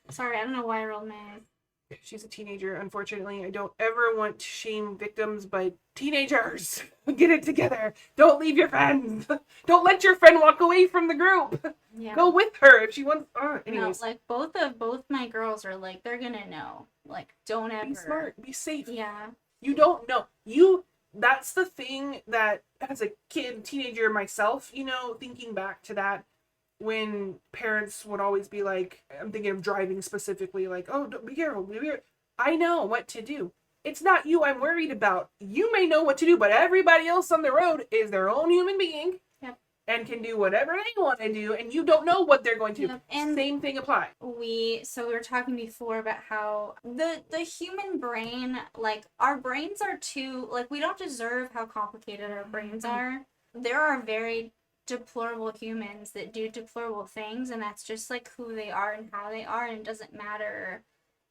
Sorry, I don't know why I rolled my eyes. She's a teenager, unfortunately. I don't ever want to shame victims, but teenagers, get it together. Don't leave your friends. Don't let your friend walk away from the group. Yeah. Go with her if she wants. Anyways. No, like both my girls are like, they're gonna know. Like, don't ever. Be smart. Be safe. Yeah. You don't know. That's the thing that as a kid, teenager myself, thinking back to that, when parents would always be like, I'm thinking of driving specifically, like, oh, don't be careful, be careful. I know what to do. It's not you I'm worried about. You may know what to do, but everybody else on the road is their own human being. Yep. And can do whatever they want to do, and you don't know what they're going to do. Yep. And same thing applies. we were talking before about how the human brain, like our brains are too, like we don't deserve how complicated our brains are. There are very deplorable humans that do deplorable things, and that's just like who they are and how they are, and it doesn't matter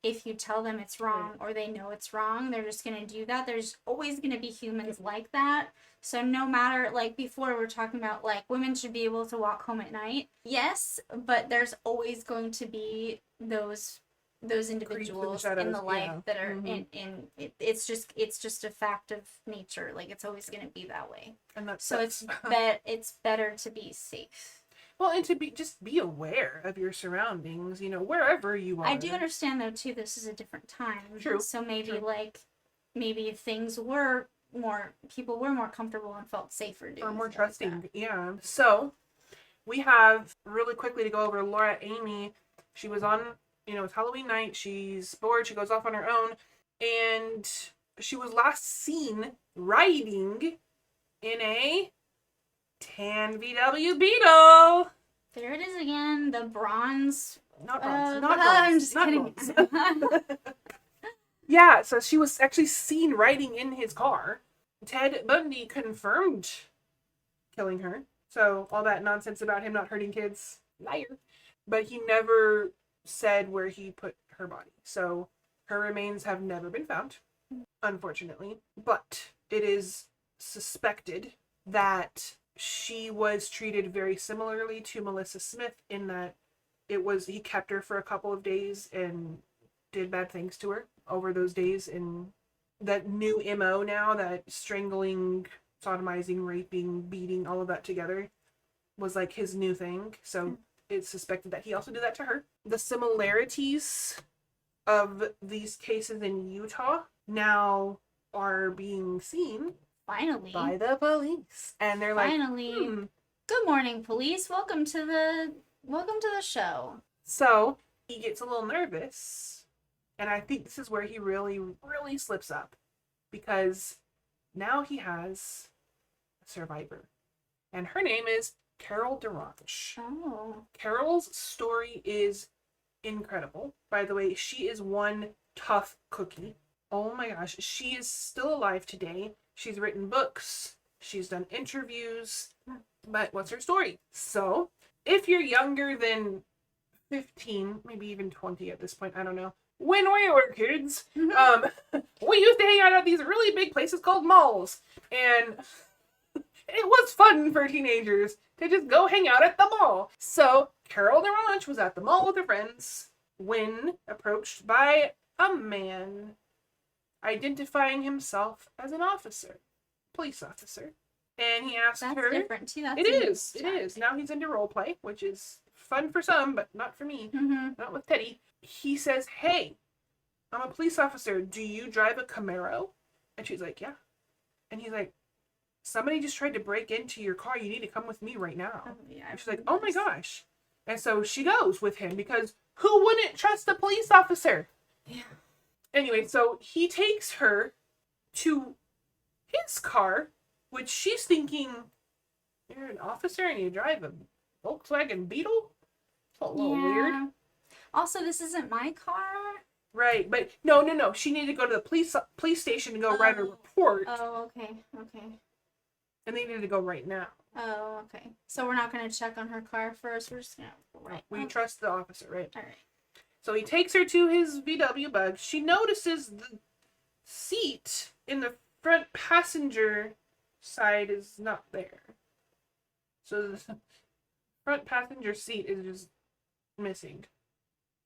if you tell them it's wrong or they know it's wrong. They're just gonna do that. There's always gonna be humans like that. So no matter, like before we were talking about like women should be able to walk home at night, yes, but there's always going to be those individuals in the life that are it's just a fact of nature. Like it's always going to be that way. And that's So it's better to be safe. Well, and to be aware of your surroundings, wherever you are. I do understand though too, this is a different time. True. So maybe True. maybe if things were people were more comfortable and felt safer doing Or more stuff like trusting. that. Yeah. So we have really quickly to go over Laura Amy. She was on, it's Halloween night. She's bored. She goes off on her own. And she was last seen riding in a tan VW Beetle. There it is again, the bronze. Not bronze. Not I'm bronze. just Not kidding. bronze. Yeah, so she was actually seen riding in his car. Ted Bundy confirmed killing her. So all that nonsense about him not hurting kids, liar. But he never said where he put her body. So her remains have never been found, unfortunately. But it is suspected that she was treated very similarly to Melissa Smith in that he kept her for a couple of days and did bad things to her over those days. And that new MO now, that strangling, sodomizing, raping, beating, all of that together was like his new thing. So it's suspected that he also did that to her. The similarities of these cases in Utah now are being seen Finally. by the police. And they're Finally. like, Good morning, police. Welcome to the show. So he gets a little nervous. And I think this is where he really, really slips up. Because now he has a survivor. And her name is Carol Durange. Oh. Carol's story is incredible. By the way, she is one tough cookie. Oh my gosh, she is still alive today. She's written books. She's done interviews. But what's her story? So, if you're younger than 15, maybe even 20 at this point, I don't know. When we were kids, we used to hang out at these really big places called malls. And it was fun for teenagers to just go hang out at the mall. So, Carol Durange was at the mall with her friends when approached by a man identifying himself as an officer, police officer. And he asked That's her... different too. That's It is. Now he's into role play, which is fun for some, but not for me. Not with Teddy. He says, hey, I'm a police officer. Do you drive a Camaro? And she's like, yeah. And he's like, somebody just tried to break into your car. You need to come with me right now. Oh, yeah, and she's like, oh my gosh. And so she goes with him because who wouldn't trust a police officer? Yeah. Anyway, so he takes her to his car, which she's thinking, you're an officer and you drive a Volkswagen Beetle? It's a little weird. Also, this isn't my car. Right, but no. She needed to go to the police station to go write a report. Oh, okay. And they needed to go right now. Oh, okay. So we're not going to check on her car first. We're just going to... Right. We trust the officer, right? All right. So he takes her to his VW Bug. She notices the seat in the front passenger side is not there. So the front passenger seat is just missing.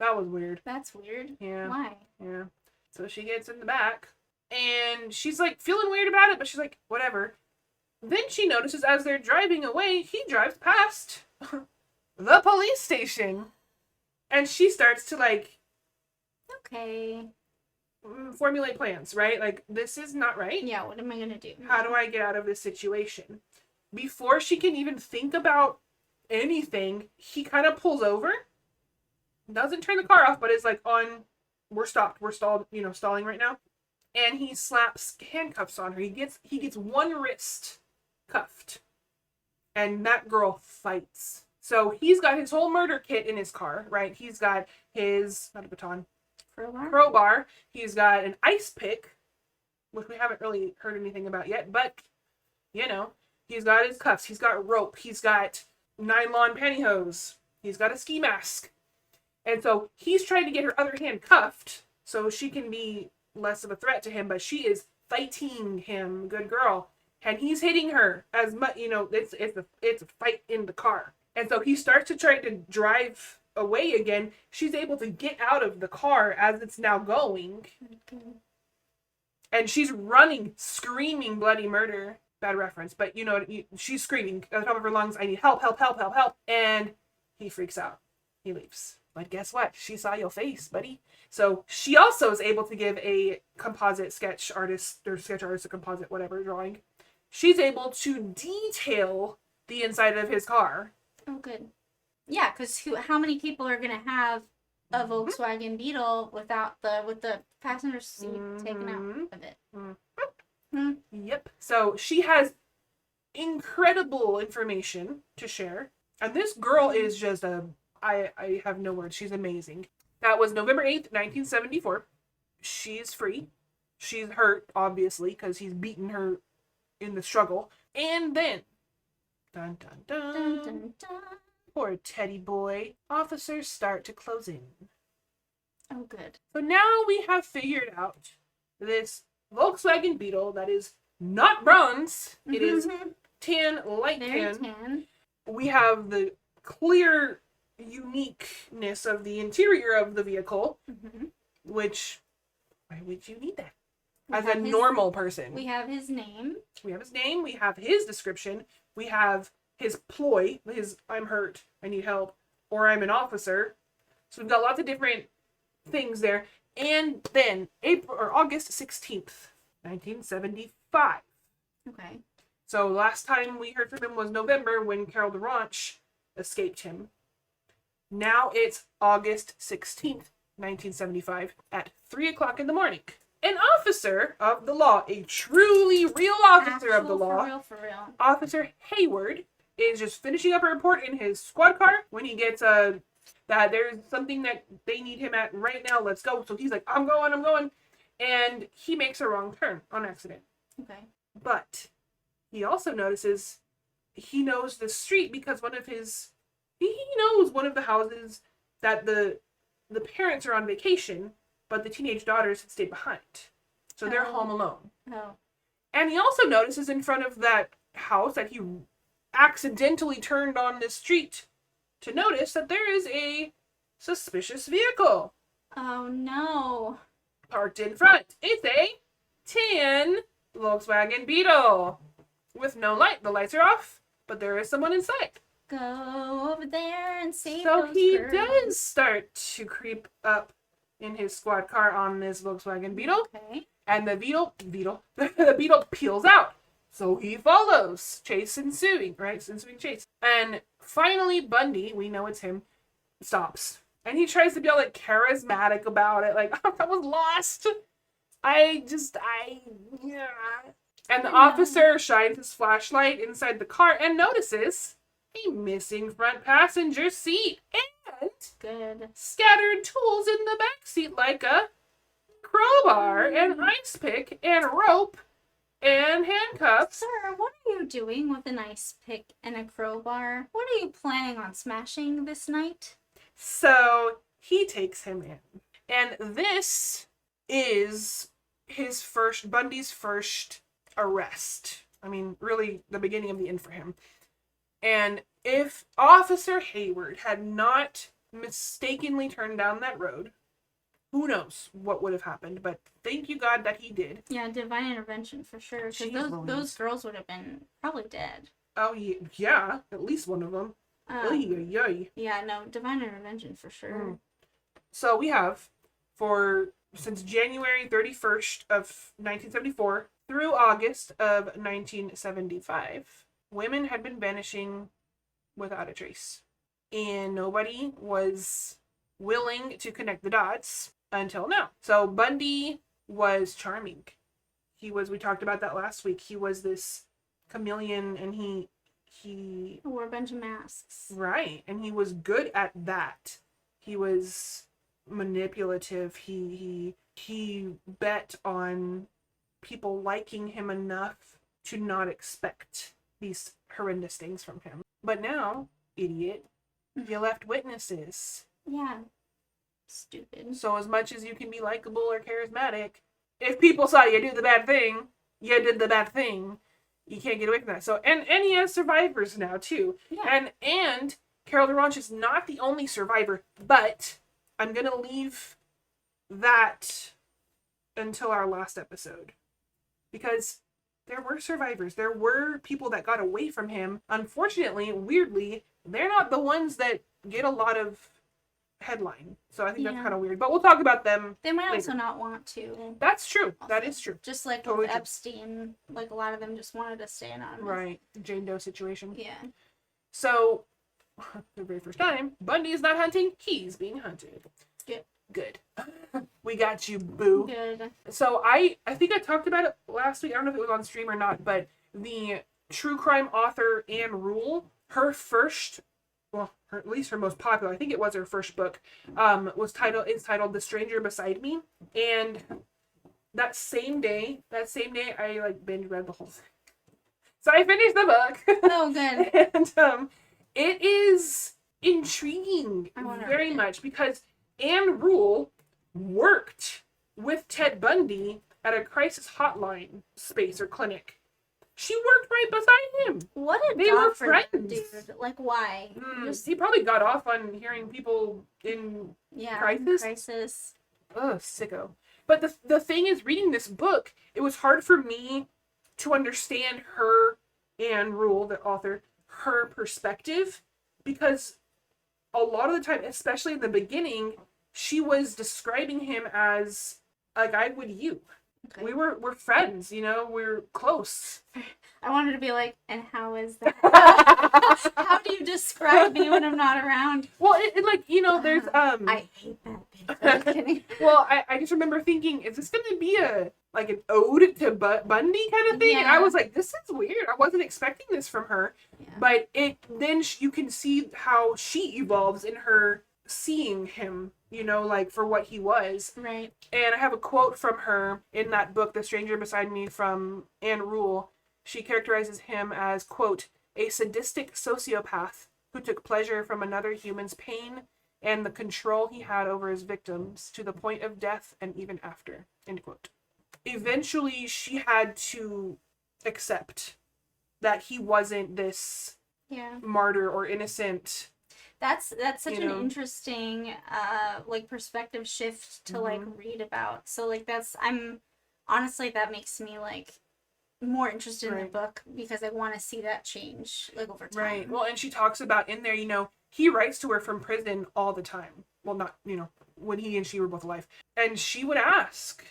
That was weird. That's weird. Yeah. Why? Yeah. So she gets in the back and she's like feeling weird about it, but she's like, whatever. Then she notices as they're driving away, he drives past the police station. And she starts to Okay. formulate plans, right? Like, this is not right. Yeah, what am I going to do? How do I get out of this situation? Before she can even think about anything, he kind of pulls over, doesn't turn the car off, but is like we're stopped, we're stalling right now. And he slaps handcuffs on her. He gets one wrist cuffed. And that girl fights. So he's got his whole murder kit in his car, right? He's got his, not a baton, crowbar. He's got an ice pick, which we haven't really heard anything about yet, but, he's got his cuffs. He's got rope. He's got nylon pantyhose. He's got a ski mask. And so he's trying to get her other hand cuffed so she can be less of a threat to him, but she is fighting him, good girl. And he's hitting her as much, it's a fight in the car. And so he starts to try to drive away again. She's able to get out of the car as it's now going. Okay. And she's running, screaming bloody murder. Bad reference, but she's screaming at the top of her lungs, I need help, help, help, help, help. And he freaks out. He leaves. But guess what? She saw your face, buddy. So she also is able to give a composite sketch artist a composite whatever drawing. She's able to detail the inside of his car. Oh, good. Yeah, because how many people are gonna have a Volkswagen Beetle with the passenger seat taken out of it? Yep. So she has incredible information to share, and this girl is just I have no words. She's amazing. That was November 8th, 1974. She's free. She's hurt, obviously, because he's beaten her in the struggle. And then, dun dun dun, Dun, dun, dun. poor Teddy boy, officers start to close in. Oh, good. So now we have figured out this Volkswagen Beetle that is not bronze. It is tan, light Very tan. tan. We have the clear uniqueness of the interior of the vehicle, which, why would you need that? As a normal person. We have his name. We have his name, we have his description, we have his ploy, his I'm hurt, I need help, or I'm an officer. So we've got lots of different things there. And then August 16th, 1975. Okay. So last time we heard from him was November when Carol DeRanche escaped him. Now it's August 16th, 1975 at 3 o'clock in the morning. An officer of the law, a truly real officer of the law, For real. Officer Hayward, is just finishing up a report in his squad car when he gets that there's something that they need him at right now, let's go. So he's like, I'm going. And he makes a wrong turn on accident. Okay. But he also notices he knows the street because he knows one of the houses that the parents are on vacation, but the teenage daughters had stayed behind. So they're home alone. Oh. And he also notices in front of that house that he accidentally turned on this street to notice that there is a suspicious vehicle Oh no. parked in front. It's a tan Volkswagen Beetle with no light. The lights are off, but there is someone inside. Go over there and save So those he girls. does start to creep up in his squad car on this Volkswagen Beetle, Okay. and the Beetle peels out. So he follows, ensuing chase. And finally Bundy, we know it's him, stops. And he tries to be all like charismatic about it, like, I was lost. Yeah. And the officer shines his flashlight inside the car and notices a missing front passenger seat and Good. scattered tools in the back seat like a crowbar and ice pick and rope and handcuffs. Sir, what are you doing with an ice pick and a crowbar? What are you planning on smashing this night? So he takes him in. And this is Bundy's first arrest. I mean, really the beginning of the end for him. And if Officer Hayward had not mistakenly turned down that road, who knows what would have happened, but thank you God that he did. Yeah, divine intervention for sure. Jeez Because Louise. those girls would have been probably dead. Oh, yeah, at least one of them. Yeah, no, divine intervention for sure. So we have, since January 31st of 1974 through August of 1975, women had been vanishing without a trace. And nobody was willing to connect the dots until now. So Bundy was charming. We talked about that last week. He was this chameleon, and he Wore a bunch of masks. right, and he was good at that. He was manipulative. He bet on people liking him enough to not expect these horrendous things from him. But now, idiot, you left witnesses. Yeah. Stupid. So as much as you can be likable or charismatic, if people saw you do the bad thing, you did the bad thing. You can't get away from that. So and he has survivors now too. Yeah. And Carol DeRanche is not the only survivor, but I'm gonna leave that until our last episode. Because there were survivors. There were people that got away from him. Unfortunately, weirdly, they're not the ones that get a lot of headline. So I think that's Yeah. kind of weird. But we'll talk about them. They might later. also not want to. That's true. Also. That is true. Just like Totally with true. Epstein, like a lot of them just wanted to stay anonymous. Right. Jane Doe situation. Yeah. So, for the very first time, Bundy is not hunting. He's being hunted. Good. We got you, boo. Good. So I think I talked about it last week. I don't know if it was on stream or not, but the true crime author Anne Rule, her first, well, at least her most popular, I think it was her first book, is titled The Stranger Beside Me. And that same day, I like binge read the whole thing. So I finished the book. Oh, good. And it is intriguing very much because Anne Rule worked with Ted Bundy at a crisis hotline space or clinic. She worked right beside him. What a They were friends. Dude. Like, why? He probably got off on hearing people in crisis. Ugh, sicko. But the thing is, reading this book, it was hard for me to understand her, Anne Rule, the author, her perspective, because a lot of the time, especially in the beginning, she was describing him as a guy with you. Okay. We're friends, you know, we're close. I wanted to be like, and how is that? How do you describe me when I'm not around? Well, it like, you know, there's I hate that bitch. Well, I just remember thinking, is this gonna be an ode to Bundy kind of thing? Yeah. And I was like, this is weird. I wasn't expecting this from her. Yeah. But then you can see how she evolves in her seeing him, you know, like for what he was. Right. And I have a quote from her in that book, The Stranger Beside Me, from Anne Rule. She characterizes him as, quote, a sadistic sociopath who took pleasure from another human's pain and the control he had over his victims to the point of death and even after, end quote. Eventually, she had to accept that he wasn't this martyr or innocent. That's such an interesting perspective shift to like read about. So like I'm honestly, that makes me like more interested in the book because I want to see that change like over time. Right. Well, and she talks about in there, you know, he writes to her from prison all the time. Well, not, you know, when he and she were both alive. And she would ask,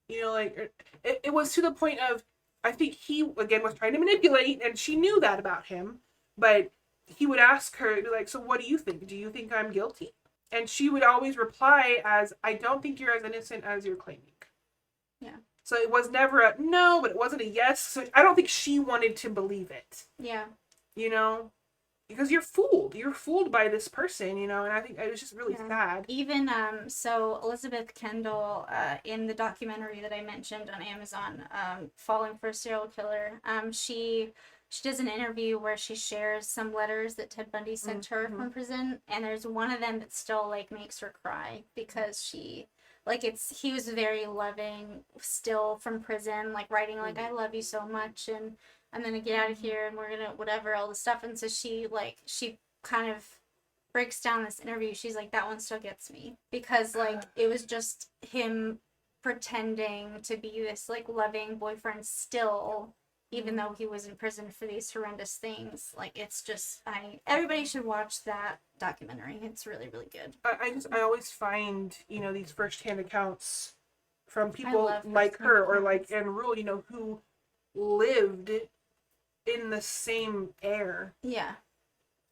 you know, like, it was to the point of, I think he, again, was trying to manipulate, and she knew that about him, but he would ask her, be like, so what do you think? Do you think I'm guilty? And she would always reply as, I don't think you're as innocent as you're claiming. Yeah. So it was never a no, but it wasn't a yes. So I don't think she wanted to believe it. Yeah. You know? Because you're fooled. You're fooled by this person, you know? And I think it was just really sad. Even, so Elizabeth Kendall, in the documentary that I mentioned on Amazon, Falling for a Serial Killer, she does an interview where she shares some letters that Ted Bundy sent her from prison, and there's one of them that still, like, makes her cry, because she, like, he was very loving, still from prison, like, writing, like, I love you so much, and I'm gonna get out of here, and we're gonna, whatever, all this stuff, and so she kind of breaks down this interview. She's like, that one still gets me, because, like, it was just him pretending to be this, like, loving boyfriend still, even though he was in prison for these horrendous things. Like, it's just, everybody should watch that documentary. It's really, really good. I always find, you know, these first-hand accounts from people like her or like Anne Rule, you know, who lived in the same air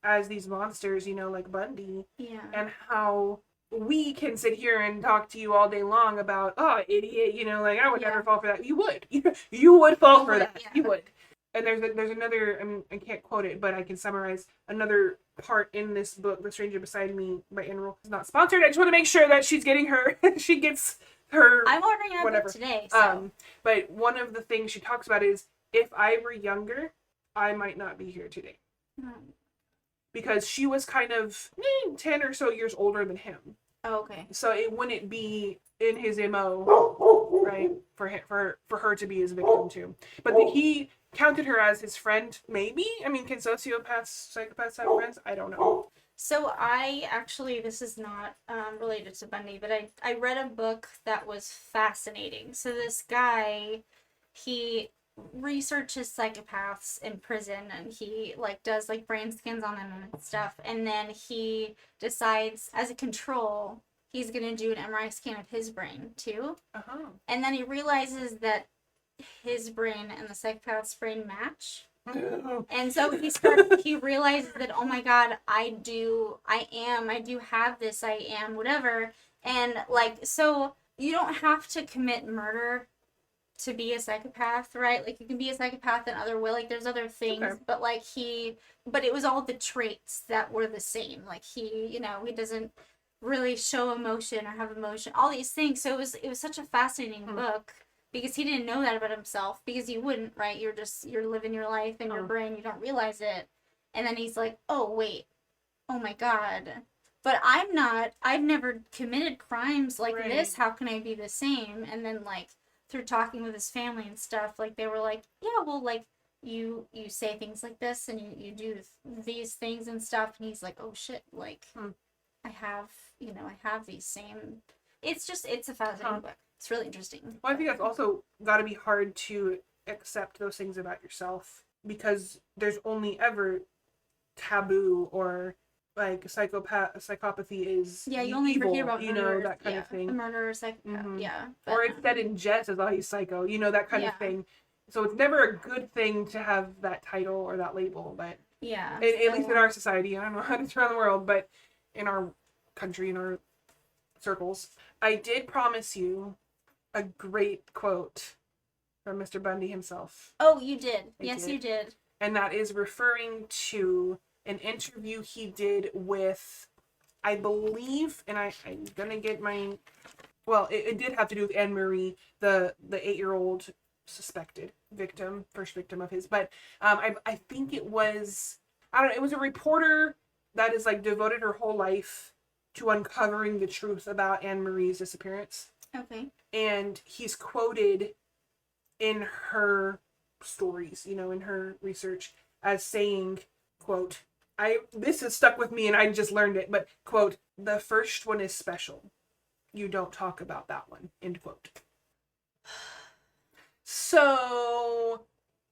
as these monsters, you know, like Bundy. Yeah. And how we can sit here and talk to you all day long about, oh, idiot, you know, like, I would never fall for that. You would. You would fall for that. Yeah. You would. And there's another, I can't quote it, but I can summarize another part in this book, The Stranger Beside Me by Anne Rule. It's not sponsored. I just want to make sure that she's getting she gets her, I'm ordering a book today, so. But one of the things she talks about is, if I were younger, I might not be here today. Because she was kind of 10 or so years older than him. Oh, okay. So it wouldn't be in his MO, right? For her to be his victim too. But he counted her as his friend, maybe? I mean, can sociopaths, psychopaths have friends? I don't know. So this is not related to Bundy, but I read a book that was fascinating. So this guy, he researches psychopaths in prison, and he like does like brain scans on them and stuff, and then he decides as a control he's gonna do an MRI scan of his brain too, and then he realizes that his brain and the psychopath's brain match. And so he realizes that, oh my god, I do have this, I am whatever. And like, so you don't have to commit murder to be a psychopath, right? Like, you can be a psychopath in other way, like there's other things, okay. But like but it was all the traits that were the same. Like he doesn't really show emotion or have emotion, all these things. So it was such a fascinating book. Because he didn't know that about himself. Because you wouldn't, right? You're living your life in your brain. You don't realize it. And then he's like, oh, wait. Oh, my God. But I've never committed crimes like this. How can I be the same? And then, like, through talking with his family and stuff, like, they were like, yeah, well, like, you say things like this and you do these things and stuff. And he's like, oh, shit. Like, I have these same... It's a fascinating book. It's really interesting. Well, I think that's also got to be hard to accept those things about yourself, because there's only ever taboo, or like psychopathy is you only evil, hear about murderers, that kind of thing. A murderer, psychopath, But, or it's said in jest as, oh, he's psycho, that kind of thing. So it's never a good thing to have that title or that label, but at least in our society, I don't know how it's around the world, but in our country, in our circles, I did promise you a great quote from Mr. Bundy himself. Oh, you did. Yes, you did. And that is referring to an interview he did with, I believe, and I'm gonna get my... Well, it did have to do with Anne Marie, the 8-year-old suspected victim, first victim of his. But I think it was... I don't know, it was a reporter that is like devoted her whole life to uncovering the truth about Anne Marie's disappearance. Okay. And he's quoted in her stories, in her research, as saying, quote, this has stuck with me and I just learned it, but, quote, the first one is special. You don't talk about that one, end quote. So,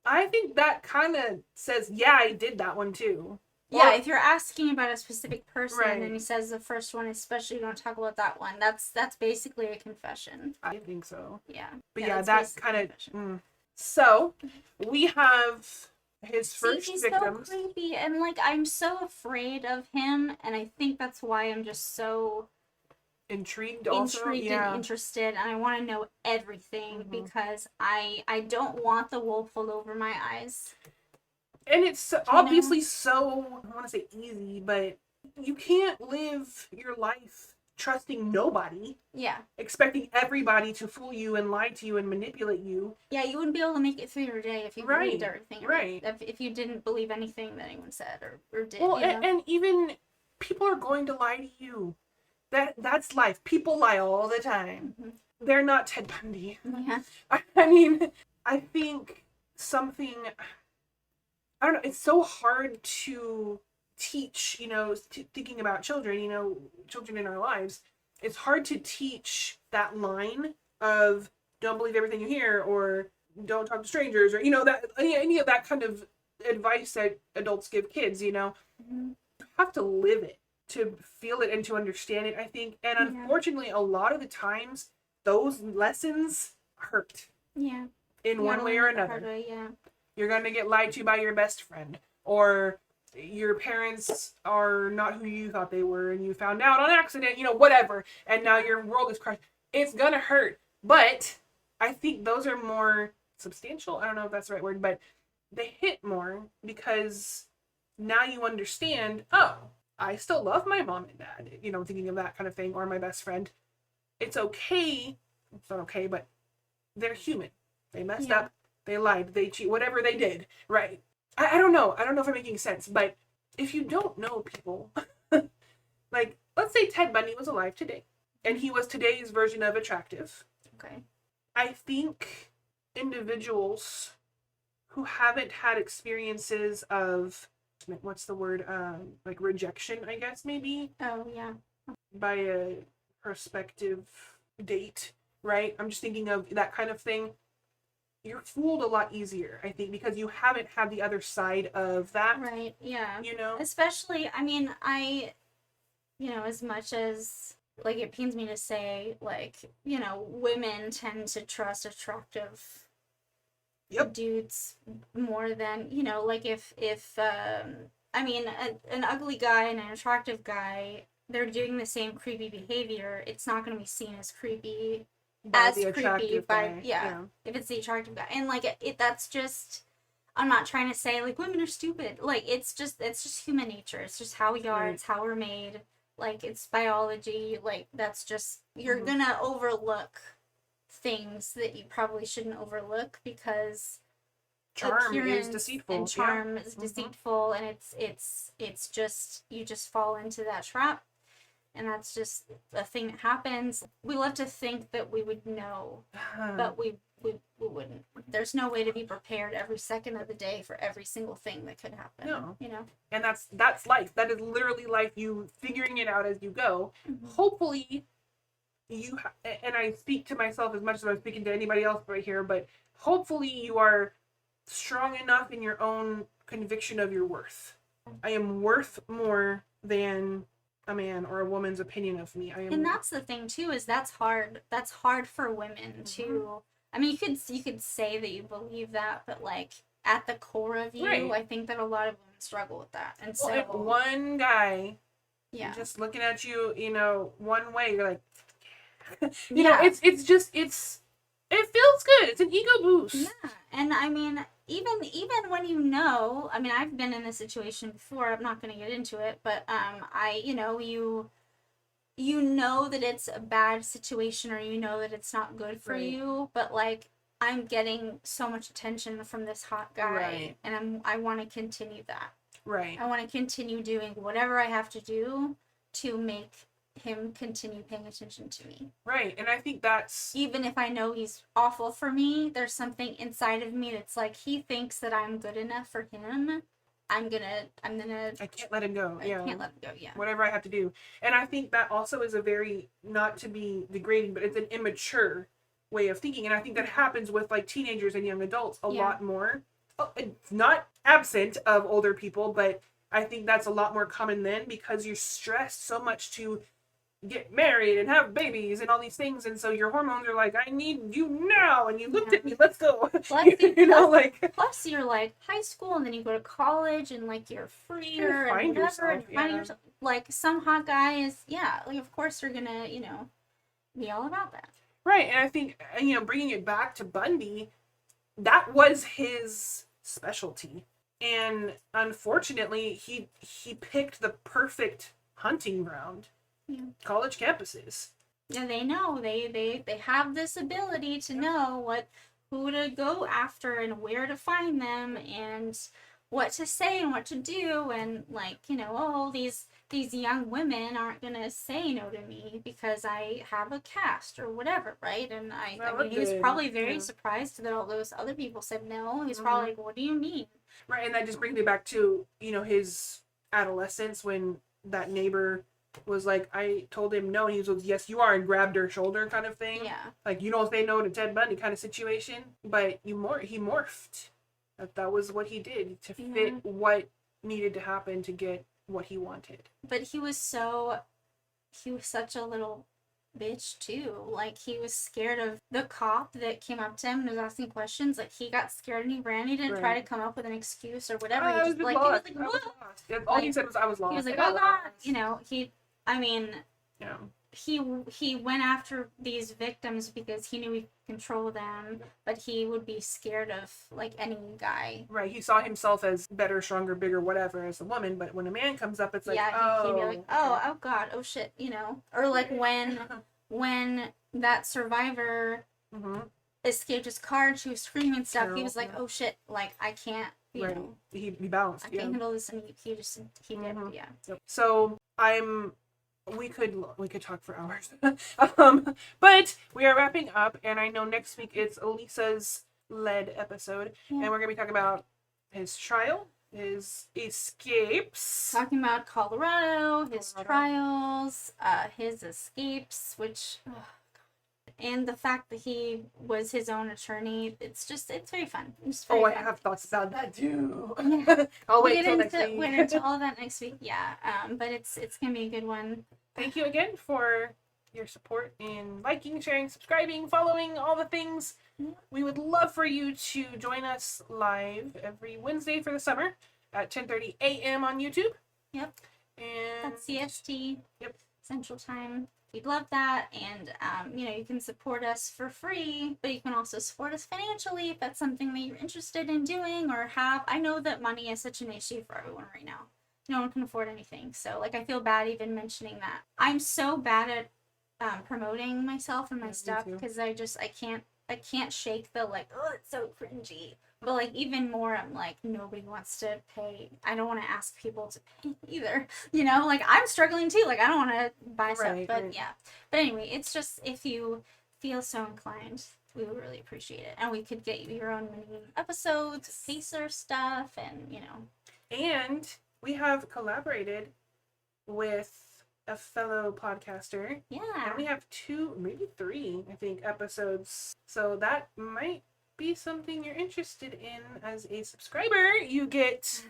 I think that kind of says, yeah, I did that one too. Yeah, if you're asking about a specific person and he says the first one especially, you don't talk about that one, that's basically a confession. I think so. Yeah. But that kind of... So, we have his first victim. He's so creepy, and like, I'm so afraid of him, and I think that's why I'm just so... Intrigued and interested, and I want to know everything, because I don't want the wool pulled over my eyes. And it's obviously so, I want to say easy, but you can't live your life trusting nobody. Yeah. Expecting everybody to fool you and lie to you and manipulate you. Yeah, you wouldn't be able to make it through your day if you believed everything. Right. If you didn't believe anything that anyone said or did. Well, and even people are going to lie to you. That's life. People lie all the time. Mm-hmm. They're not Ted Bundy. Yeah. I mean, I think something... I don't know, it's so hard to teach, thinking about children, children in our lives. It's hard to teach that line of don't believe everything you hear, or don't talk to strangers, or, that any of that kind of advice that adults give kids, Mm-hmm. You have to live it to feel it and to understand it, I think. And unfortunately, a lot of the times, those lessons hurt. Yeah. In one way or another. You're going to get lied to by your best friend, or your parents are not who you thought they were and you found out on accident, whatever, and now your world is crushed. It's going to hurt, but I think those are more substantial. I don't know if that's the right word, but they hit more because now you understand, oh, I still love my mom and dad, thinking of that kind of thing, or my best friend. It's okay. It's not okay, but they're human. They messed up. They lied, they cheat, whatever they did, right? I don't know. I don't know if I'm making sense, but if you don't know people, like, let's say Ted Bundy was alive today, and he was today's version of attractive. Okay. I think individuals who haven't had experiences of, what's the word, like rejection, I guess, maybe? Oh, yeah. By a prospective date, right? I'm just thinking of that kind of thing. you're fooled a lot easier, I think, because you haven't had the other side of that, Right, yeah. you know? Especially, I mean, as much as, like, it pains me to say, like, women tend to trust attractive Yep. dudes more than, like, I mean, an ugly guy and an attractive guy, they're doing the same creepy behavior, it's not going to be seen as creepy, By the attractive by, guy. yeah, Yeah. if it's the attractive guy. And, like, that's just, I'm not trying to say, like, women are stupid. Like, it's just human nature. It's just how we are. Right. It's how we're made. Like, it's biology. Like, that's just, you're Mhm. gonna overlook things that you probably shouldn't overlook because Charm is appearance deceitful. and charm Yeah. is Mhm. deceitful, and it's just, you just fall into that trap, and that's just a thing that happens. We love to think that we would know, but we wouldn't. There's no way to be prepared every second of the day for every single thing that could happen. No. You know? And that's life. That is literally life, you figuring it out as you go. Mm-hmm. Hopefully and I speak to myself as much as I'm speaking to anybody else right here, but hopefully you are strong enough in your own conviction of your worth. I am worth more than a man or a woman's opinion of me. And that's the thing too, is that's hard. That's hard for women to. I mean, you could say that you believe that, but, like, at the core of you, right. I think that a lot of women struggle with that. And well, if one guy just looking at you, one way, you're like, it feels good. It's an ego boost. Yeah, and I mean, even when I mean, I've been in this situation before. I'm not going to get into it, but you know that it's a bad situation, or you know that it's not good for you, but, like, I'm getting so much attention from this hot guy, and I want to continue that. Right. I want to continue doing whatever I have to do to make him continue paying attention to me. Right. And I think that's, even if I know he's awful for me, there's something inside of me that's like, he thinks that I'm good enough for him. I can't let him go. I can't let him go, yeah. Whatever I have to do. And I think that also is a very, not to be degrading, but it's an immature way of thinking. And I think that happens with, like, teenagers and young adults a lot more. It's not absent of older people, but I think that's a lot more common then, because you're stressed so much to get married and have babies and all these things, and so your hormones are like, I need you now, and you looked at me, let's go. Plus you're, like, high school, and then you go to college, and, like, you're freer and whatever, and finding yourself, like, some hot guy is, like, of course you're gonna, be all about that. Right. And I think, bringing it back to Bundy, that was his specialty, and unfortunately he picked the perfect hunting ground. College campuses. Yeah, they know. They have this ability to know who to go after and where to find them and what to say and what to do, and, like, these young women aren't gonna say no to me because I have a cast or whatever, right? And I mean, he was probably very surprised that all those other people said no. He's probably like, what do you mean? Right, and that just brings me back to, his adolescence, when that neighbor was like, I told him no, and he was, yes, you are, and grabbed her shoulder kind of thing. Yeah. Like, you don't say no to Ted Bundy kind of situation. But he morphed. That was what he did to fit what needed to happen to get what he wanted. But he was such a little bitch too. Like, he was scared of the cop that came up to him and was asking questions. Like, he got scared and he ran. He didn't try to come up with an excuse or whatever. He was like, what? All he said was, I was lost. He was like, oh God. He went after these victims because he knew he could control them, but he would be scared of, like, any guy. Right. He saw himself as better, stronger, bigger, whatever as a woman, but when a man comes up, it's like, he'd be like, oh God, oh shit, Or, like, when that survivor escaped his car and she was screaming and stuff, he was like, oh shit, like, I can't, he balanced. I can't handle this, and he did, yeah. So we could talk for hours. But we are wrapping up, and I know next week it's Elisa's led episode, and we're gonna be talking about his trial, his escapes, talking about Colorado, his trials, his escapes, which And the fact that he was his own attorney, it's very fun. It's Oh, very I fun. have thoughts about that too. Yeah. I'll We'll wait get till next into, week. we'll get into all of that next week. Yeah. But it's gonna be a good one. Thank you again for your support in liking, sharing, subscribing, following, all the things. Yeah. We would love for you to join us live every Wednesday for the summer at 10:30 a.m. on YouTube. Yep. And That's CST. Yep. Central Time. We'd love that. And, you can support us for free, but you can also support us financially if that's something that you're interested in doing or have. I know that money is such an issue for everyone right now. No one can afford anything. So, I feel bad even mentioning that. I'm so bad at promoting myself and my stuff because I can't shake the, oh, it's so cringy. But, even more, I'm like, nobody wants to pay. I don't want to ask people to pay either. I'm struggling too. I don't want to buy stuff. But, right. yeah. But anyway, it's just, if you feel so inclined, we would really appreciate it. And we could get you your own mini episodes, Pacer stuff, and, And we have collaborated with a fellow podcaster. Yeah. And we have 2, maybe 3, I think, episodes. So that might be something you're interested in as a subscriber. You get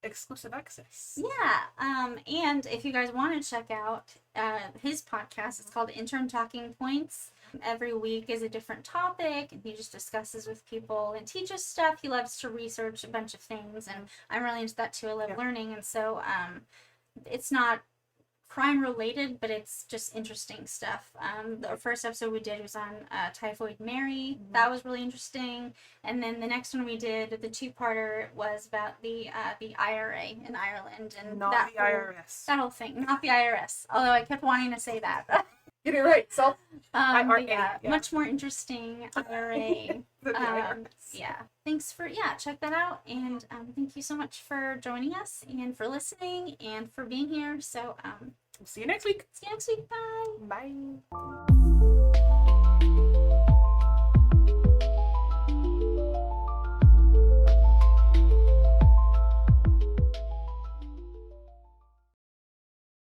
exclusive access. Yeah. And if you guys want to check out his podcast, it's called Intern Talking Points. Every week is a different topic, and he just discusses with people and teaches stuff. He loves to research a bunch of things, and I'm really into that too. I love learning, and so it's not crime related, but it's just interesting stuff. The first episode we did was on Typhoid Mary. That was really interesting. And then the next one we did, the 2-parter, was about the IRA in Ireland and Not that the IRS. That whole thing, not the IRS. Although I kept wanting to say that. Get it right. So but yeah, much more interesting IRA. the IRS. Yeah. Thanks for check that out, and thank you so much for joining us and for listening and for being here. So See you next week. see you next week. Bye. Bye.